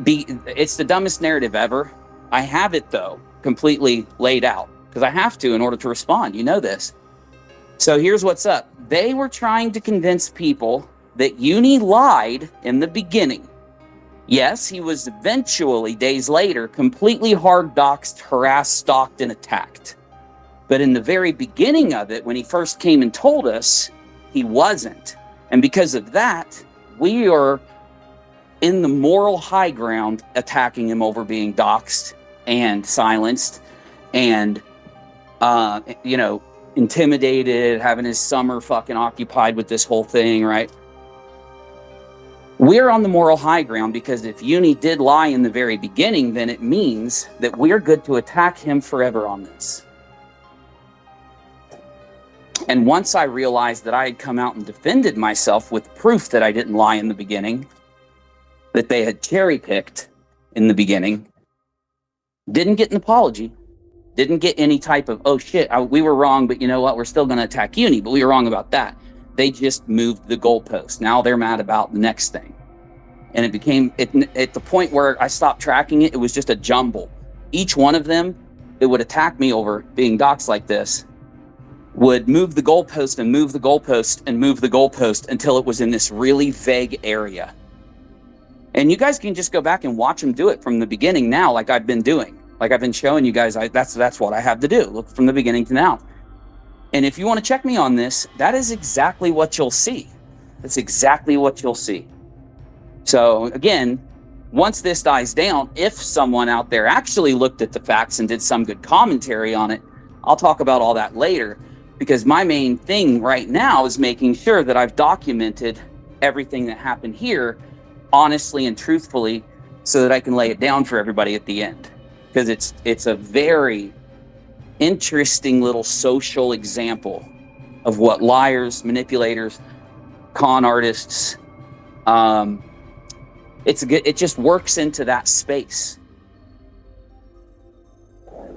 it's the dumbest narrative ever. I have it, though, completely laid out because I have to in order to respond. You know this. So here's what's up. They were trying to convince people that Uni lied in the beginning. Yes, he was eventually, days later, completely hard doxxed, harassed, stalked, and attacked. But in the very beginning of it, when he first came and told us, he wasn't. And because of that, we are in the moral high ground attacking him over being doxxed and silenced and, intimidated, having his summer fucking occupied with this whole thing, right? We're on the moral high ground because if Uni did lie in the very beginning, then it means that we're good to attack him forever on this. And once I realized that I had come out and defended myself with proof that I didn't lie in the beginning, that they had cherry-picked in the beginning, didn't get an apology, didn't get any type of, oh shit, we were wrong, but you know what, we're still going to attack Uni, but we were wrong about that. They just moved the goalpost. Now they're mad about the next thing. And it became, at the point where I stopped tracking it, it was just a jumble. Each one of them that would attack me over being doxxed like this would move the goalpost and move the goalpost and move the goalpost until it was in this really vague area. And you guys can just go back and watch them do it from the beginning now, like I've been doing. Like I've been showing you guys, that's what I have to do. Look from the beginning to now. And if you want to check me on this, that is exactly what you'll see. That's exactly what you'll see. So again, once this dies down, if someone out there actually looked at the facts and did some good commentary on it, I'll talk about all that later, because my main thing right now is making sure that I've documented everything that happened here honestly and truthfully so that I can lay it down for everybody at the end. Because it's a very interesting little social example of what liars, manipulators, con artists, it just works into that space,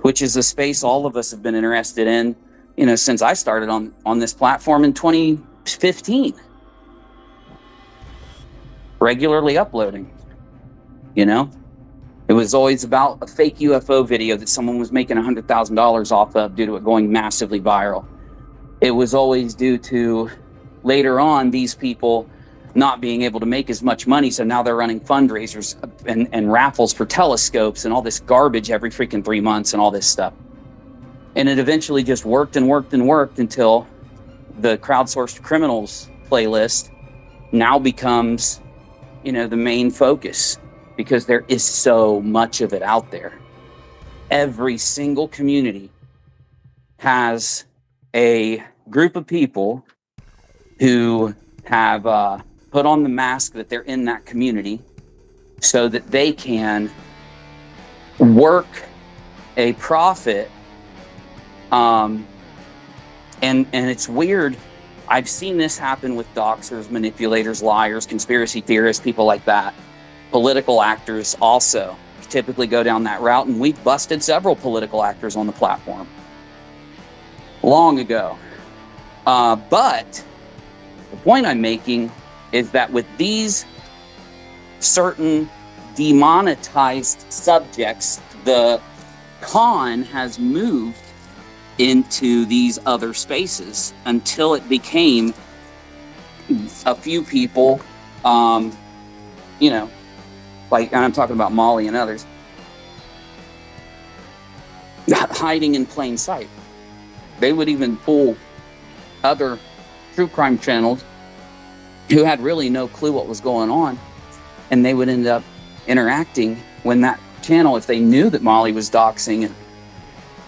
which is a space all of us have been interested in, since I started on this platform in 2015, regularly uploading. It was always about a fake UFO video that someone was making $100,000 off of due to it going massively viral. It was always due to later on these people not being able to make as much money, so now they're running fundraisers and raffles for telescopes and all this garbage every freaking 3 months and all this stuff. And it eventually just worked and worked and worked until the crowdsourced criminals playlist now becomes, the main focus, because there is so much of it out there. Every single community has a group of people who have put on the mask that they're in that community, so that they can work a profit. And it's weird. I've seen this happen with doxers, manipulators, liars, conspiracy theorists, people like that. Political actors also typically go down that route, and we've busted several political actors on the platform long ago. But the point I'm making is that with these certain demonetized subjects, the con has moved into these other spaces until it became a few people, you know, like, and I'm talking about Molly and others, hiding in plain sight. They would even pull other true crime channels who had really no clue what was going on, and they would end up interacting when that channel, if they knew that Molly was doxing and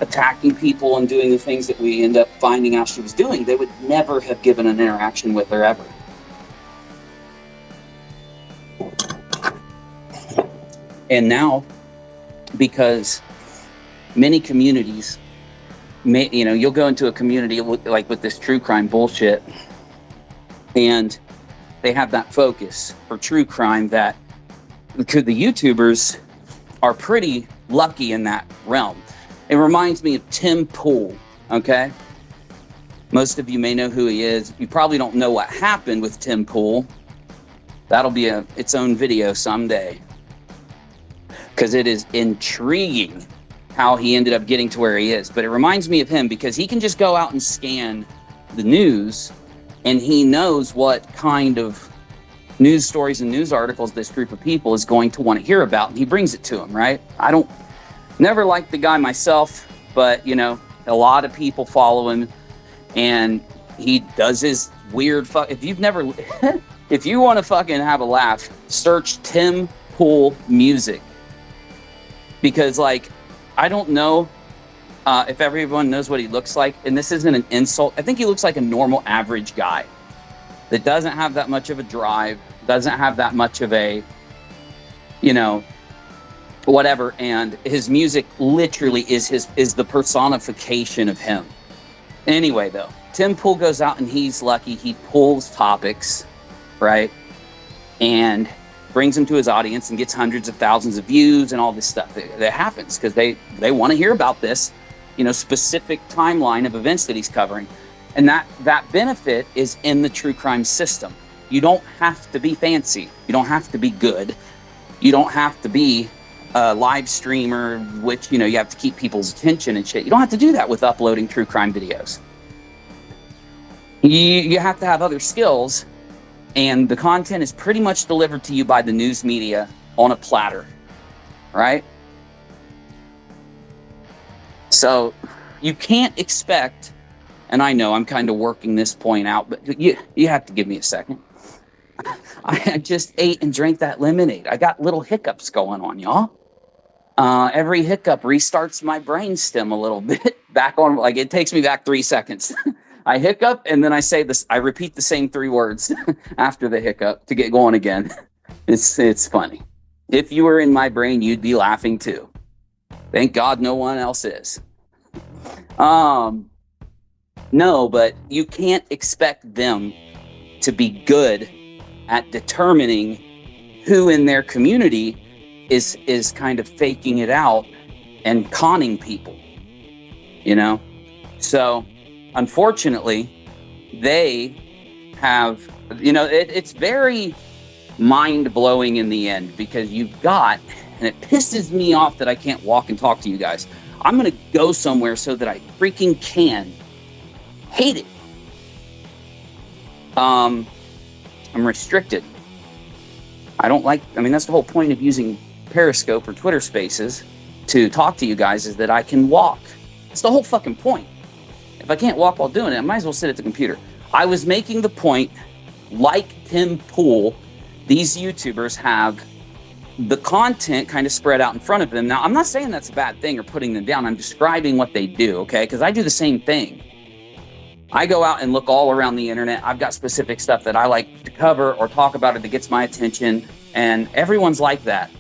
attacking people and doing the things that we end up finding out she was doing, they would never have given an interaction with her ever. And now, because many communities, you know, you'll go into a community like with this true crime bullshit, and they have that focus for true crime that the YouTubers are pretty lucky in that realm. It reminds me of Tim Pool, okay? Most of you may know who he is. You probably don't know what happened with Tim Pool. That'll be its own video someday, because it is intriguing how he ended up getting to where he is. But it reminds me of him because he can just go out and scan the news, and he knows what kind of news stories and news articles this group of people is going to want to hear about, and he brings it to them, right? I don't never liked the guy myself, but, you know, a lot of people follow him, and he does his weird if you've never if you want to fucking have a laugh, search Tim Pool music, because, like, I don't know if everyone knows what he looks like, and this isn't an insult. I think he looks like a normal average guy that doesn't have that much of a drive, doesn't have that much of a, you know, whatever, and his music literally is the personification of him. Anyway, though, Tim Pool goes out, and he's lucky. He pulls topics, right, and brings them to his audience and gets hundreds of thousands of views and all this stuff that happens because they want to hear about this, you know, specific timeline of events that he's covering. And that benefit is in the true crime system. You don't have to be fancy. You don't have to be good. You don't have to be a live streamer, which, you know, you have to keep people's attention and shit. You don't have to do that with uploading true crime videos. You have to have other skills, and the content is pretty much delivered to you by the news media on a platter, right? So you can't expect, and I know I'm kind of working this point out, but you have to give me a second. I just ate and drank that lemonade. I got little hiccups going on, y'all. Every hiccup restarts my brainstem a little bit back on, like, it takes me back 3 seconds. I hiccup, and then I say this, I repeat the same 3 words after the hiccup to get going again. It's funny. If you were in my brain, you'd be laughing too. Thank God no one else is. No, but you can't expect them to be good at determining who in their community is kind of faking it out and conning people, you know? So, unfortunately, they have, you know, it's very mind-blowing in the end, because you've got, and it pisses me off that I can't walk and talk to you guys. I'm going to go somewhere so that I freaking can. Hate it. I'm restricted. I don't like, I mean, that's the whole point of using Periscope or Twitter Spaces to talk to you guys, is that I can walk. It's the whole fucking point. If I can't walk while doing it, I might as well sit at the computer. I was making the point, like Tim Pool, these YouTubers have the content kind of spread out in front of them. Now, I'm not saying that's a bad thing or putting them down. I'm describing what they do, okay? Because I do the same thing. I go out and look all around the internet. I've got specific stuff that I like to cover or talk about, it that gets my attention. And everyone's like that.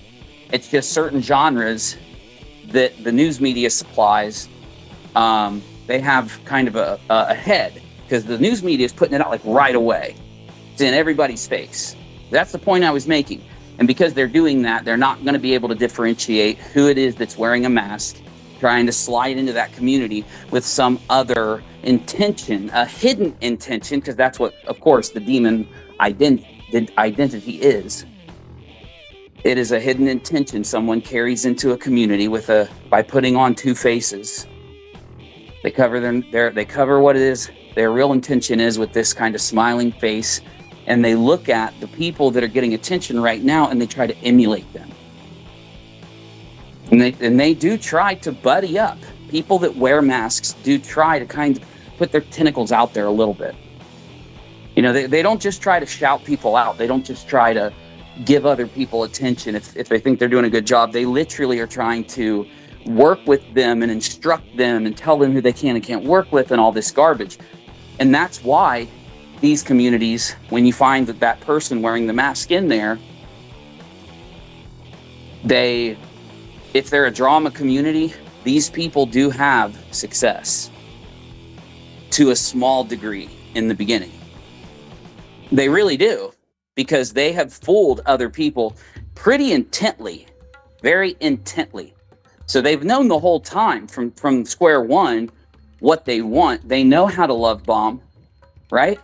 It's just certain genres that the news media supplies. They have kind of a head, because the news media is putting it out like right away. It's in everybody's face. That's the point I was making. And because they're doing that, they're not going to be able to differentiate who it is that's wearing a mask, trying to slide into that community with some other intention, a hidden intention, because that's what, of course, the demon identity is. It is a hidden intention someone carries into a community by putting on two faces. They cover they cover what it is their real intention is with this kind of smiling face, and they look at the people that are getting attention right now and they try to emulate them. And they do try to buddy up. People that wear masks do try to kind of put their tentacles out there a little bit. You know, they don't just try to shout people out. They don't just try to give other people attention if they think they're doing a good job. They literally are trying to work with them and instruct them and tell them who they can and can't work with and all this garbage. And that's why these communities, when you find that person wearing the mask in there, if they're a drama community, these people do have success to a small degree in the beginning. They really do, because they have fooled other people pretty intently, very intently. So they've known the whole time from square one what they want. They know how to love bomb, right?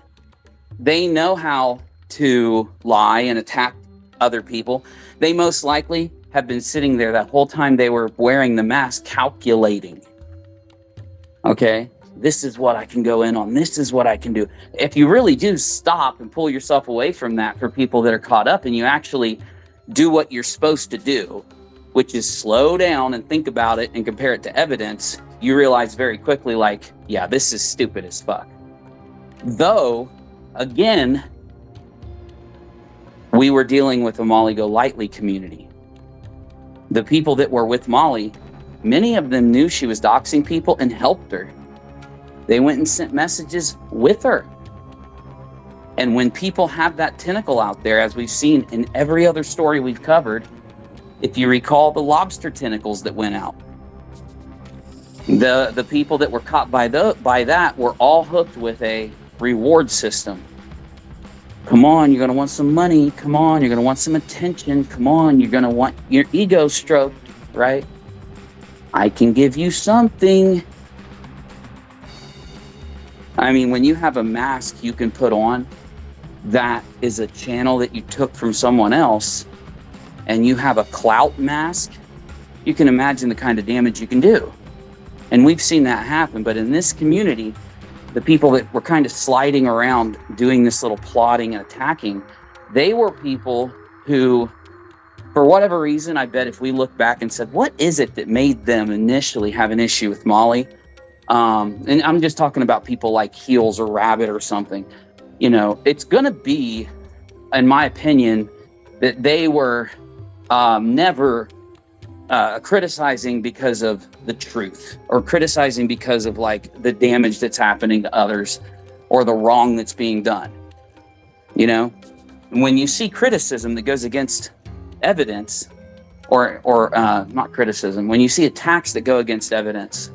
They know how to lie and attack other people. They most likely have been sitting there that whole time they were wearing the mask, calculating. Okay, this is what I can go in on. This is what I can do. If you really do stop and pull yourself away from that for people that are caught up, and you actually do what you're supposed to do, which is slow down and think about it and compare it to evidence, you realize very quickly, like, yeah, this is stupid as fuck. Though, again, we were dealing with a Molly Go Lightly community. The people that were with Molly, many of them knew she was doxing people and helped her. They went and sent messages with her. And when people have that tentacle out there, as we've seen in every other story we've covered, if you recall the lobster tentacles that went out, the people that were caught by that were all hooked with a reward system. Come on, you're going to want some money. Come on, you're going to want some attention. Come on, you're going to want your ego stroked, right? I can give you something. I mean, when you have a mask you can put on that is a channel that you took from someone else, and you have a clout mask, you can imagine the kind of damage you can do. And we've seen that happen. But in this community, the people that were kind of sliding around doing this little plotting and attacking, they were people who, for whatever reason, I bet if we look back and said, what is it that made them initially have an issue with Molly? And I'm just talking about people like Heels or Rabbit or something. You know, it's going to be, in my opinion, that they were never criticizing because of the truth, or criticizing because of like the damage that's happening to others or the wrong that's being done. You know, when you see criticism that goes against evidence, or not criticism, when you see attacks that go against evidence,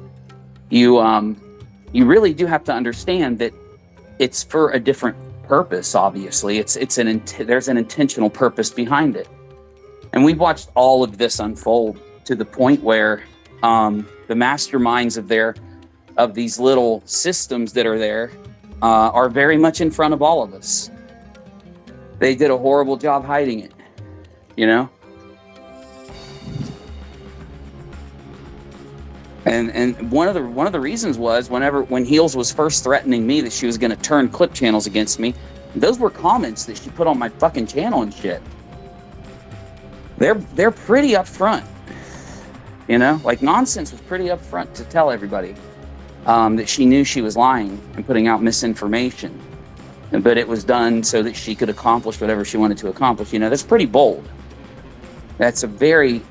you really do have to understand that it's for a different purpose. Obviously, there's an intentional purpose behind it. And we've watched all of this unfold to the point where the masterminds of these little systems that are there are very much in front of all of us. They did a horrible job hiding it, you know? And one of the reasons was when Heels was first threatening me that she was going to turn clip channels against me, those were comments that she put on my fucking channel and shit. They're pretty upfront, you know. Like Nonsense was pretty upfront to tell everybody that she knew she was lying and putting out misinformation, but it was done so that she could accomplish whatever she wanted to accomplish. You know, that's pretty bold. That's a very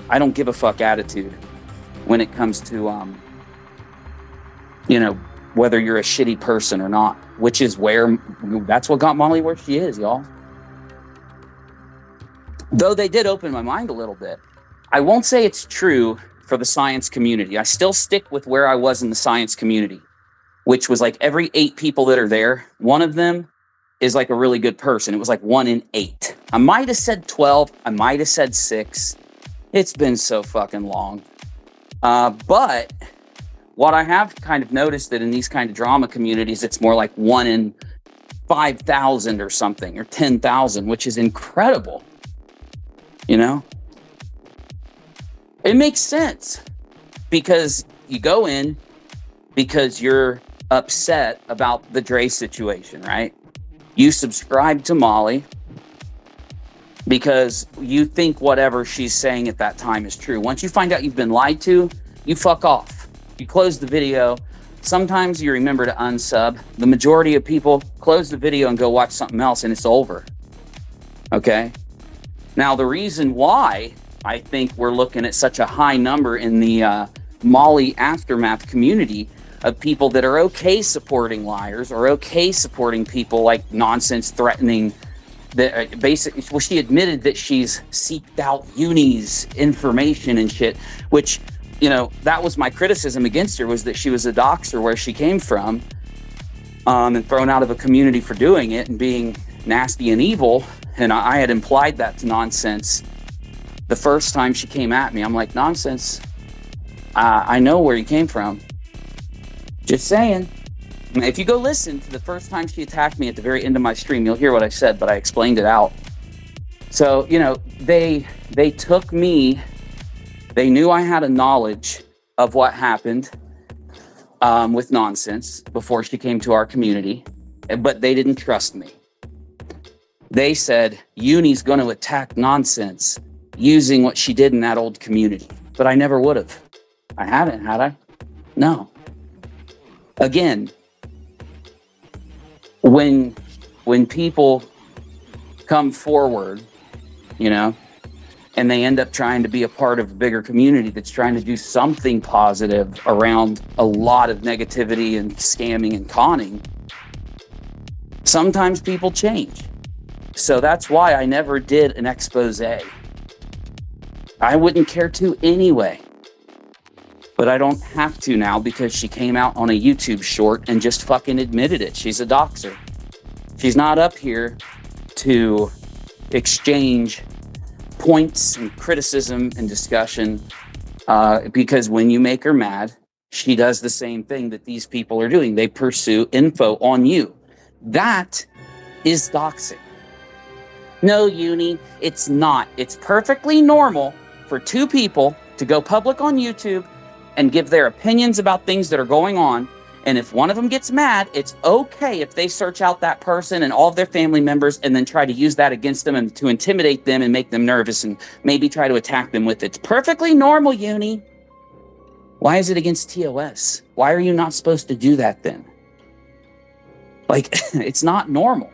I don't give a fuck attitude when it comes to you know, whether you're a shitty person or not, which is that's what got Molly where she is, y'all. Though they did open my mind a little bit. I won't say it's true for the science community. I still stick with where I was in the science community, which was like every 8 people that are there, one of them is like a really good person. It was like 1 in 8. I might have said 12. I might have said 6. It's been so fucking long. But what I have kind of noticed that in these kind of drama communities, it's more like 1 in 5,000 or something, or 10,000, which is incredible. You know? It makes sense because you go in because you're upset about the Dre situation, right? You subscribe to Molly because you think whatever she's saying at that time is true. Once you find out you've been lied to, you fuck off. You close the video. Sometimes you remember to unsub. The majority of people close the video and go watch something else and it's over. Okay? Now, the reason why I think we're looking at such a high number in the Molly aftermath community of people that are okay supporting liars or okay supporting people like nonsense threatening that basically, well, she admitted that she's seeked out Uni's information and shit, which, you know, that was my criticism against her, was that she was a doxer where she came from, and thrown out of a community for doing it and being nasty and evil. And I had implied that to Nonsense the first time she came at me. I'm like, Nonsense, I know where you came from. Just saying. If you go listen to the first time she attacked me at the very end of my stream, you'll hear what I said, but I explained it out. So, you know, they took me, they knew I had a knowledge of what happened with Nonsense before she came to our community, but they didn't trust me. They said, Uni's going to attack Nonsense using what she did in that old community. But I never would have. I haven't, had I? No. Again, when people come forward, you know, and they end up trying to be a part of a bigger community that's trying to do something positive around a lot of negativity and scamming and conning, sometimes people change. So that's why I never did an expose. I wouldn't care to anyway. But I don't have to now because she came out on a YouTube short and just fucking admitted it. She's a doxer. She's not up here to exchange points and criticism and discussion because when you make her mad, she does the same thing that these people are doing. They pursue info on you. That is doxing. No, Uni, it's not. It's perfectly normal for 2 people to go public on YouTube and give their opinions about things that are going on. And if one of them gets mad, it's okay if they search out that person and all of their family members and then try to use that against them and to intimidate them and make them nervous and maybe try to attack them with it. It's perfectly normal, Uni. Why is it against TOS? Why are you not supposed to do that then? Like, it's not normal.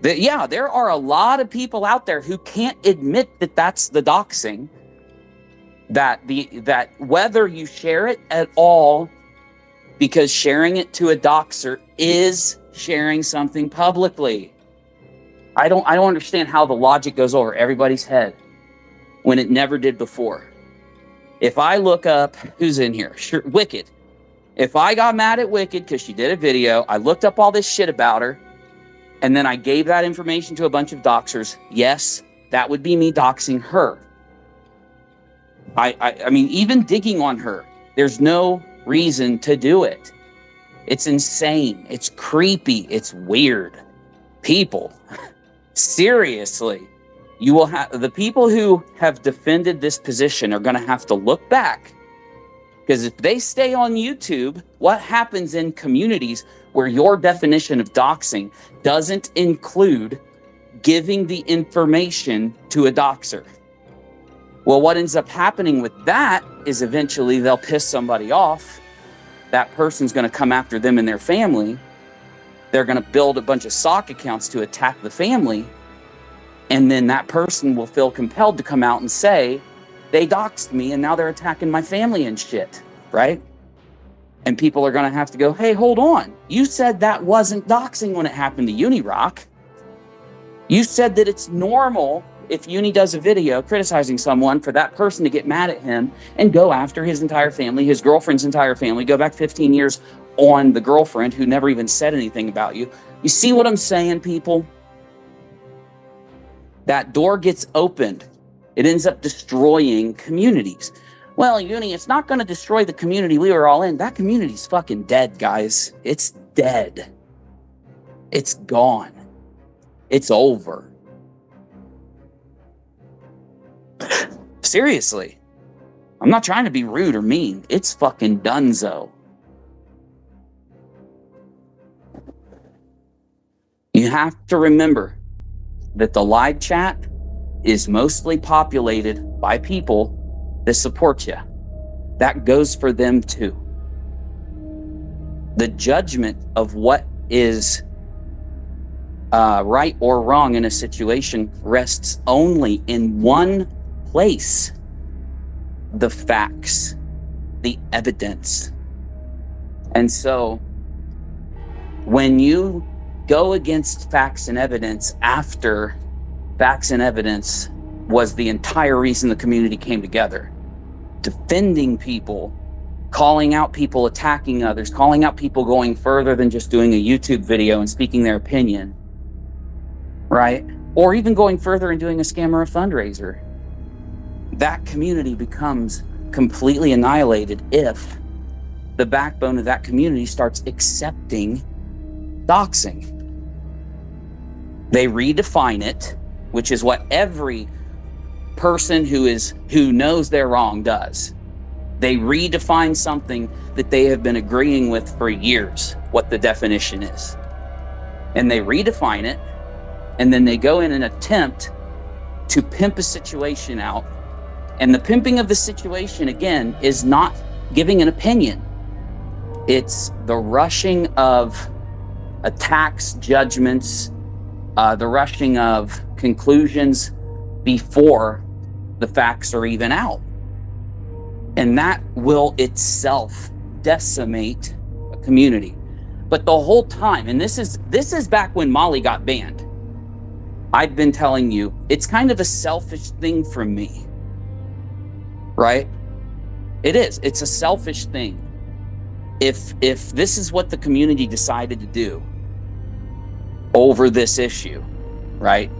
Yeah, there are a lot of people out there who can't admit that that's the doxing. That whether you share it at all, because sharing it to a doxer is sharing something publicly. I don't understand how the logic goes over everybody's head when it never did before. If I look up who's in here, sure, Wicked. If I got mad at Wicked because she did a video, I looked up all this shit about her, and then I gave that information to a bunch of doxers, yes, that would be me doxing her. I mean, even digging on her, there's no reason to do it. It's insane. It's creepy. It's weird. People, seriously, you will have the people who have defended this position are going to have to look back, because if they stay on YouTube, what happens in communities where your definition of doxing doesn't include giving the information to a doxer? Well, what ends up happening with that is eventually they'll piss somebody off. That person's going to come after them and their family. They're going to build a bunch of sock accounts to attack the family. And then that person will feel compelled to come out and say, they doxed me and now they're attacking my family and shit, right? And people are going to have to go, hey, hold on. You said that wasn't doxing when it happened to Unirock. You said that it's normal if Uni does a video criticizing someone, for that person to get mad at him and go after his entire family, his girlfriend's entire family, go back 15 years on the girlfriend who never even said anything about you. You see what I'm saying, people? That door gets opened. It ends up destroying communities. Well, Uni, it's not going to destroy the community we were all in. That community's fucking dead, guys. It's dead. It's gone. It's over. Seriously. I'm not trying to be rude or mean. It's fucking donezo. You have to remember that the live chat is mostly populated by people that support you. That goes for them too. The judgment of what is right or wrong in a situation rests only in one place: the facts, the evidence. And so when you go against facts and evidence after facts and evidence was the entire reason the community came together, defending people, calling out people attacking others, calling out people going further than just doing a YouTube video and speaking their opinion, right? Or even going further and doing a scam or a fundraiser, that community becomes completely annihilated if the backbone of that community starts accepting doxing. They redefine it, which is what every person who knows they're wrong does. They redefine something that they have been agreeing with for years, what the definition is. And they redefine it, and then they go in and attempt to pimp a situation out. And the pimping of the situation, again, is not giving an opinion. It's the rushing of attacks, judgments, the rushing of conclusions before the facts are even out. And that will itself decimate a community. But the whole time, and this is back when Molly got banned, I've been telling you, it's kind of a selfish thing from me, right? It is. It's a selfish thing. If this is what the community decided to do over this issue, right?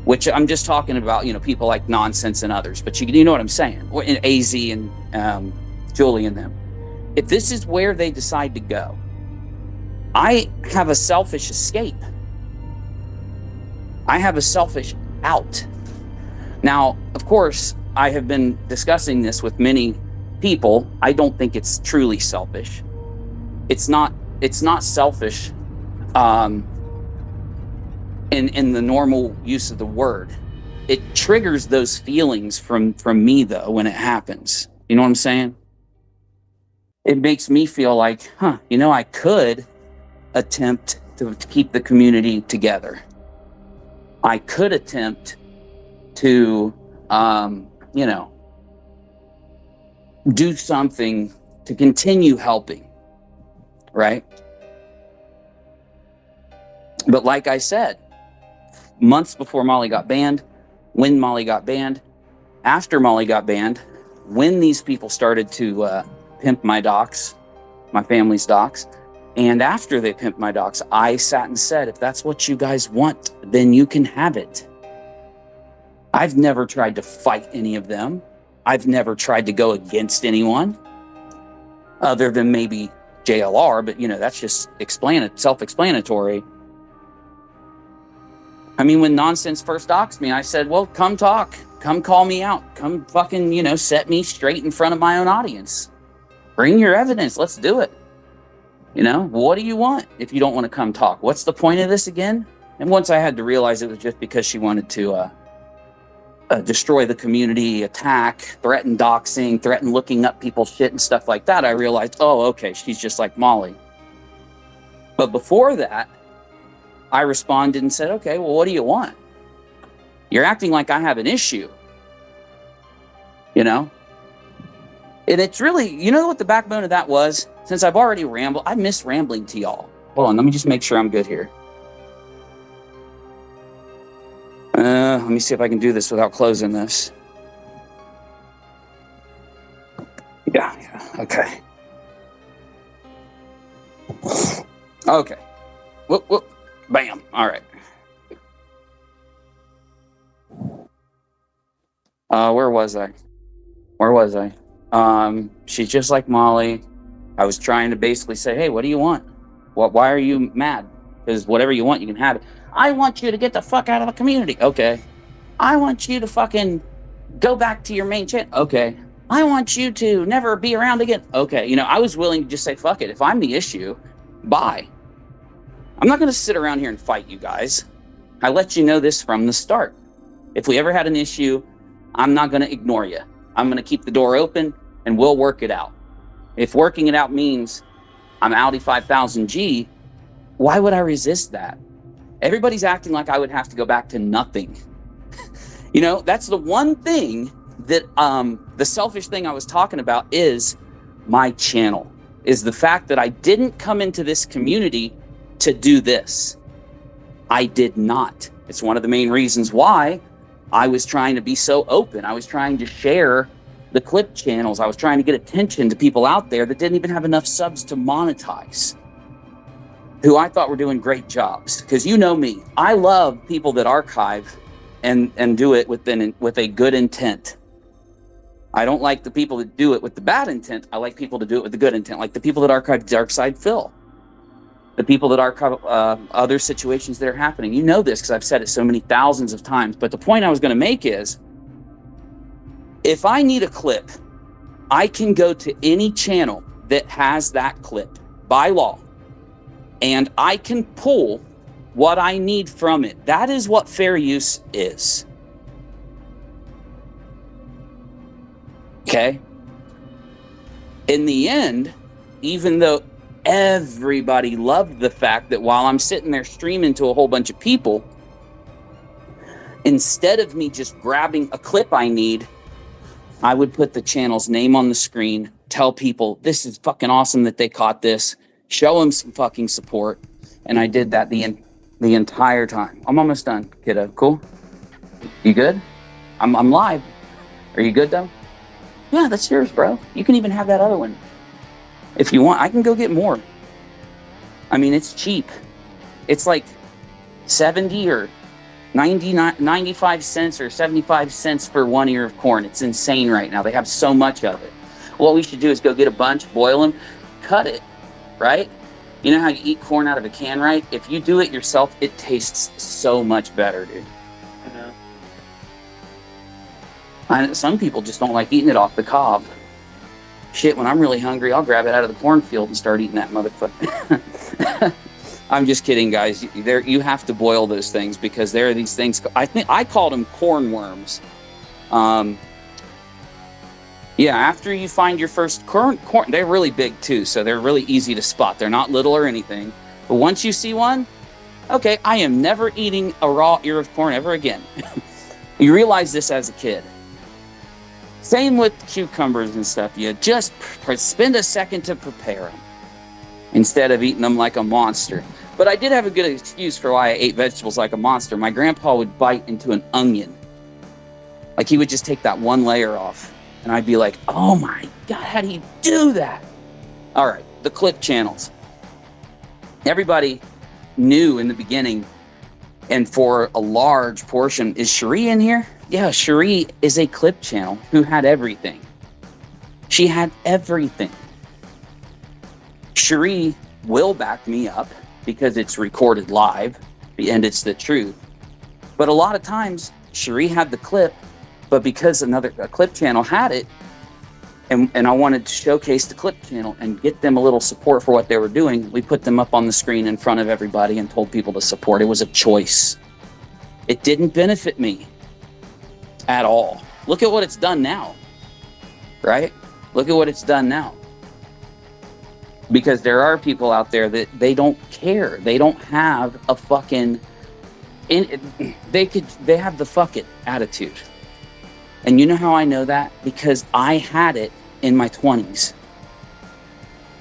Which I'm just talking about, people like Nonsense and others, but you know what I'm saying, or AZ and Julie and them. If this is where they decide to go, I have a selfish escape. I have a selfish out. Now, of course, I have been discussing this with many people. I don't think it's truly selfish. It's not selfish in the normal use of the word. It triggers those feelings from me, though, when it happens. You know what I'm saying? It makes me feel like, I could attempt to keep the community together. I could attempt to, do something to continue helping, right? But like I said, months before Molly got banned, when Molly got banned, after Molly got banned, when these people started to pimp my docs, my family's docs, and after they pimped my docs, I sat and said, if that's what you guys want, then you can have it. I've never tried to fight any of them. I've never tried to go against anyone other than maybe JLR, but that's just self-explanatory. I mean, when Nonsense first doxed me, I said, well, come talk, come call me out, come fucking, set me straight in front of my own audience. Bring your evidence. Let's do it. What do you want if you don't want to come talk? What's the point of this again? And once I had to realize it was just because she wanted to destroy the community, attack, threaten doxing, threaten looking up people's shit and stuff like that, I realized, oh, okay, she's just like Molly. But before that, I responded and said, okay, well, what do you want? You're acting like I have an issue. And it's really, what the backbone of that was? Since I've already rambled, I miss rambling to y'all. Hold on, let me just make sure I'm good here. Let Let me see if I can do this without closing this. Yeah, okay. Okay. Whoop. Bam. All right. Where was I? She's just like Molly. I was trying to basically say, hey, what do you want? Why are you mad? Because whatever you want, you can have it. I want you to get the fuck out of the community. Okay. I want you to fucking go back to your main channel. Okay. I want you to never be around again. Okay. You know, I was willing to just say, fuck it. If I'm the issue, bye. I'm not going to sit around here and fight you guys. I let you know this from the start. If we ever had an issue, I'm not going to ignore you. I'm going to keep the door open and we'll work it out. If working it out means I'm Audi 5000G, why would I resist that? Everybody's acting like I would have to go back to nothing. You know, that's the one thing that the selfish thing I was talking about is my channel, is the fact that I didn't come into this community to do this. I did not. It's one of the main reasons why I was trying to be so open. I was trying to share the clip channels. I was trying to get attention to people out there that didn't even have enough subs to monetize, who I thought were doing great jobs. Because you know me, I love people that archive and do it with a good intent. I don't like the people that do it with the bad intent. I like people to do it with the good intent, like the people that archive Dark Side Phil, the people that archive other situations that are happening. You know this because I've said it so many thousands of times. But the point I was going to make is, if I need a clip, I can go to any channel that has that clip by law, and I can pull what I need from it. That is what fair use is. Okay? In the end, even though everybody loved the fact that while I'm sitting there streaming to a whole bunch of people, instead of me just grabbing a clip I need, I would put the channel's name on the screen, tell people this is fucking awesome that they caught this, show them some fucking support. And I did that the entire time. I'm almost done, kiddo. Cool? You good? I'm live. Are you good though? Yeah, that's yours, bro. You can even have that other one. If you want, I can go get more. I mean, it's cheap. It's like 70 or 95 cents or 75 cents for 1 ear of corn. It's insane right now. They have so much of it. What we should do is go get a bunch, boil them, cut it, right? You know how you eat corn out of a can, right? If you do it yourself, it tastes so much better, dude. I know. Some people just don't like eating it off the cob. Shit, when I'm really hungry, I'll grab it out of the cornfield and start eating that motherfucker. I'm just kidding, guys. You have to boil those things because there are these things. I think I called them corn worms. Yeah, after you find your first corn, they're really big too, so they're really easy to spot. They're not little or anything. But once you see one, okay, I am never eating a raw ear of corn ever again. You realize this as a kid. Same with cucumbers and stuff. You just spend a second to prepare them instead of eating them like a monster. But I did have a good excuse for why I ate vegetables like a monster. My grandpa would bite into an onion. Like he would just take that one layer off. And I'd be like, oh my God, how do you do that? All right, the clip channels. Everybody knew in the beginning, and for a large portion, is Cherie in here? Yeah, Cherie is a clip channel who had everything. She had everything. Cherie will back me up because it's recorded live and it's the truth. But a lot of times, Cherie had the clip, but because a clip channel had it, and I wanted to showcase the clip channel and get them a little support for what they were doing, we put them up on the screen in front of everybody and told people to support. It was a choice. It didn't benefit me at all. Look at what it's done now, right? Look at what it's done now. Because there are people out there that they don't care. They don't have a fucking, they have the fuck it attitude. And you know how I know that? Because I had it in my 20s.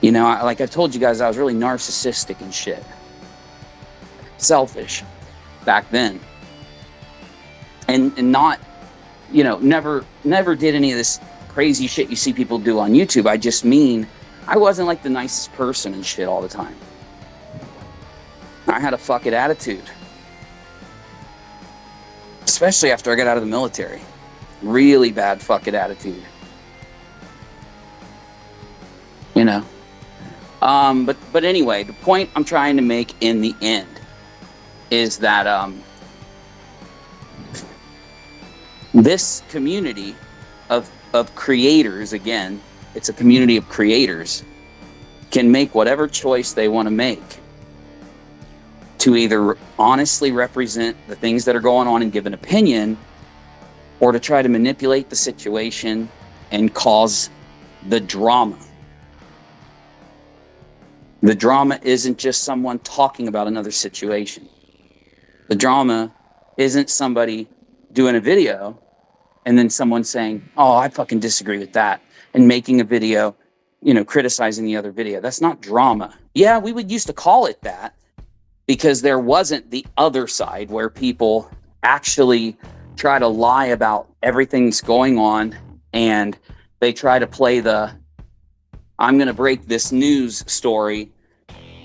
You know, like I told you guys, I was really narcissistic and shit. Selfish back then. and not, never did any of this crazy shit you see people do on YouTube. I just mean I wasn't like the nicest person and shit all the time. I had a fuck it attitude. Especially after I got out of the military. Really bad fuck it attitude. But anyway, the point I'm trying to make in the end is that this community of creators, again, it's a community of creators, can make whatever choice they want to make to either honestly represent the things that are going on and give an opinion, or to try to manipulate the situation and cause the drama. The drama isn't just someone talking about another situation. The drama isn't somebody doing a video and then someone saying, oh, I fucking disagree with that, and making a video, criticizing the other video. That's not drama. Yeah, we would used to call it that because there wasn't the other side where people actually try to lie about everything's going on, and they try to play the I'm going to break this news story,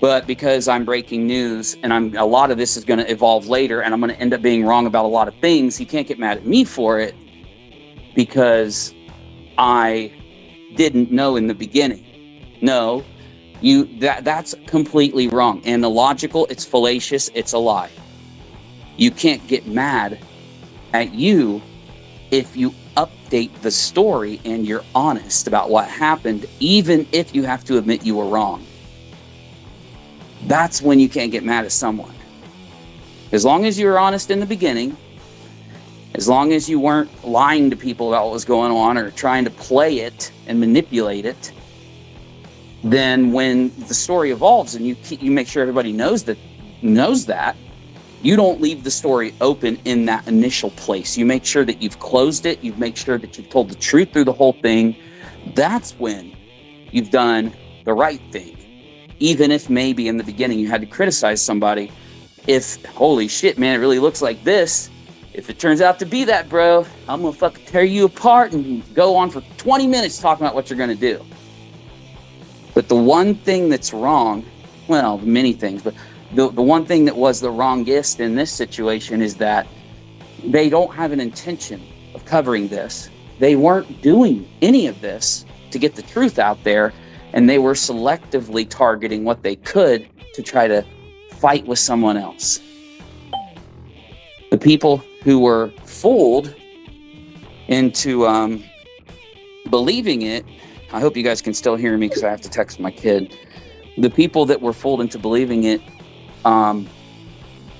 but because I'm breaking news and a lot of this is going to evolve later and I'm going to end up being wrong about a lot of things, you can't get mad at me for it because I didn't know in the beginning. No, that's completely wrong. And illogical, it's fallacious, it's a lie. You can't get mad at you if you update the story and you're honest about what happened, even if you have to admit you were wrong. That's when you can't get mad at someone. As long as you were honest in the beginning, as long as you weren't lying to people about what was going on or trying to play it and manipulate it, then when the story evolves and you make sure everybody knows that, you don't leave the story open in that initial place. You make sure that you've closed it. You make sure that you've told the truth through the whole thing. That's when you've done the right thing. Even if maybe in the beginning you had to criticize somebody. If, holy shit, man, it really looks like this. If it turns out to be that, bro, I'm going to fucking tear you apart and go on for 20 minutes talking about what you're going to do. But the one thing that's wrong, well, many things, but the one thing that was the wrongest in this situation is that they don't have an intention of covering this. They weren't doing any of this to get the truth out there, and they were selectively targeting what they could to try to fight with someone else. The people who were fooled into believing it, I hope you guys can still hear me because I have to text my kid. The people that were fooled into believing it,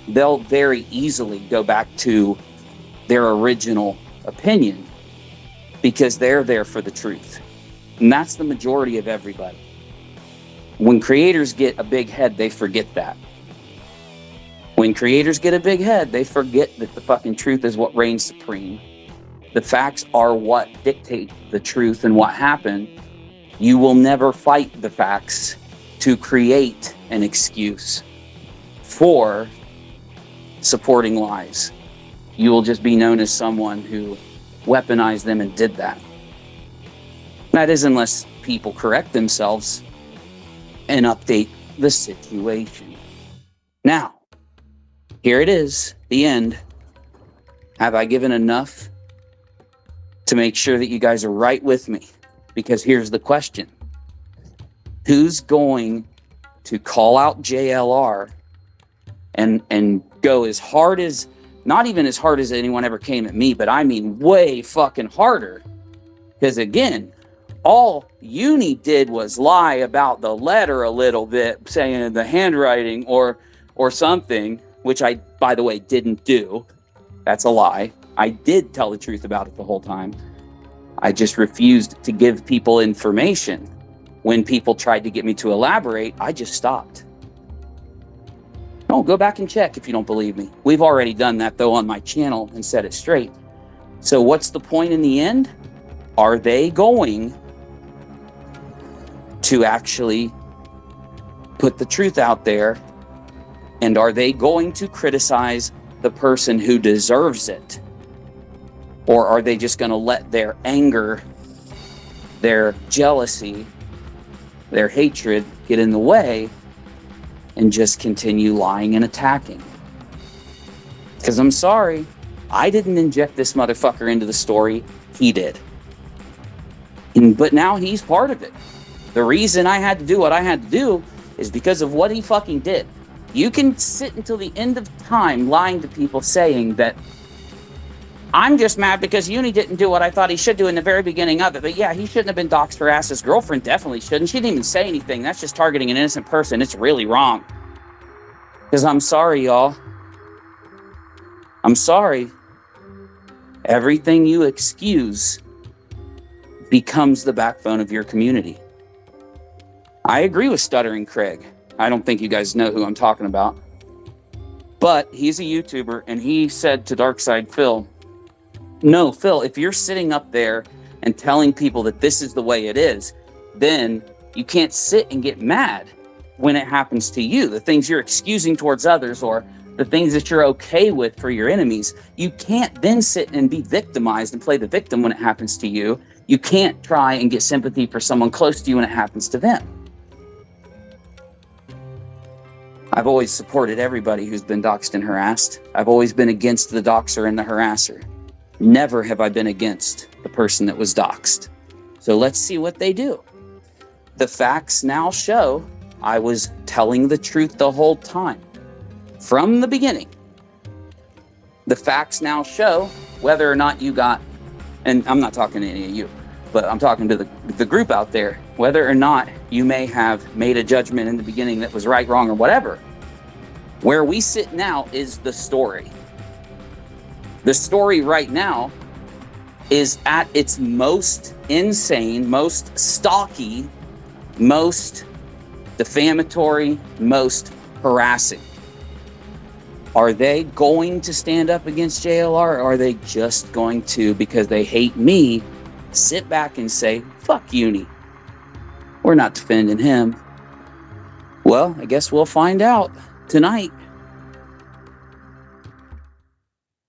they'll very easily go back to their original opinion because they're there for the truth. And that's the majority of everybody. When creators get a big head, they forget that. When creators get a big head, they forget that the fucking truth is what reigns supreme. The facts are what dictate the truth and what happened. You will never fight the facts to create an excuse for supporting lies. You will just be known as someone who weaponized them and did that. That is unless people correct themselves and update the situation. Now, here it is, the end. Have I given enough to make sure that you guys are right with me? Because here's the question. Who's going to call out JLR and go as hard as, not even as hard as anyone ever came at me, but I mean way fucking harder? Because again, all Uni did was lie about the letter a little bit, saying the handwriting or something, which I, by the way, didn't do. That's a lie. I did tell the truth about it the whole time. I just refused to give people information. When people tried to get me to elaborate, I just stopped. No, go back and check if you don't believe me. We've already done that, though, on my channel and set it straight. So what's the point in the end? Are they going to actually put the truth out there? And are they going to criticize the person who deserves it? Or are they just going to let their anger, their jealousy, their hatred get in the way and just continue lying and attacking? Because I'm sorry, I didn't inject this motherfucker into the story. He did. But now he's part of it. The reason I had to do what I had to do is because of what he fucking did. You can sit until the end of time lying to people saying that I'm just mad because Uni didn't do what I thought he should do in the very beginning of it. But yeah, he shouldn't have been doxed for ass. His girlfriend definitely shouldn't. She didn't even say anything. That's just targeting an innocent person. It's really wrong. Because I'm sorry, y'all. I'm sorry. Everything you excuse becomes the backbone of your community. I agree with Stuttering Craig. I don't think you guys know who I'm talking about. But he's a YouTuber, and he said to Darkside Phil, no, Phil, if you're sitting up there and telling people that this is the way it is, then you can't sit and get mad when it happens to you. The things you're excusing towards others, or the things that you're okay with for your enemies, you can't then sit and be victimized and play the victim when it happens to you. You can't try and get sympathy for someone close to you when it happens to them. I've always supported everybody who's been doxxed and harassed. I've always been against the doxer and the harasser. Never have I been against the person that was doxxed. So let's see what they do. The facts now show I was telling the truth the whole time. From the beginning. The facts now show whether or not you got, and I'm not talking to any of you, but I'm talking to the group out there, whether or not you may have made a judgment in the beginning that was right, wrong, or whatever. Where we sit now is the story. The story right now is at its most insane, most stalky, most defamatory, most harassing. Are they going to stand up against JLR, or are they just going to, because they hate me, sit back and say, fuck Uni, we're not defending him? Well, I guess we'll find out tonight.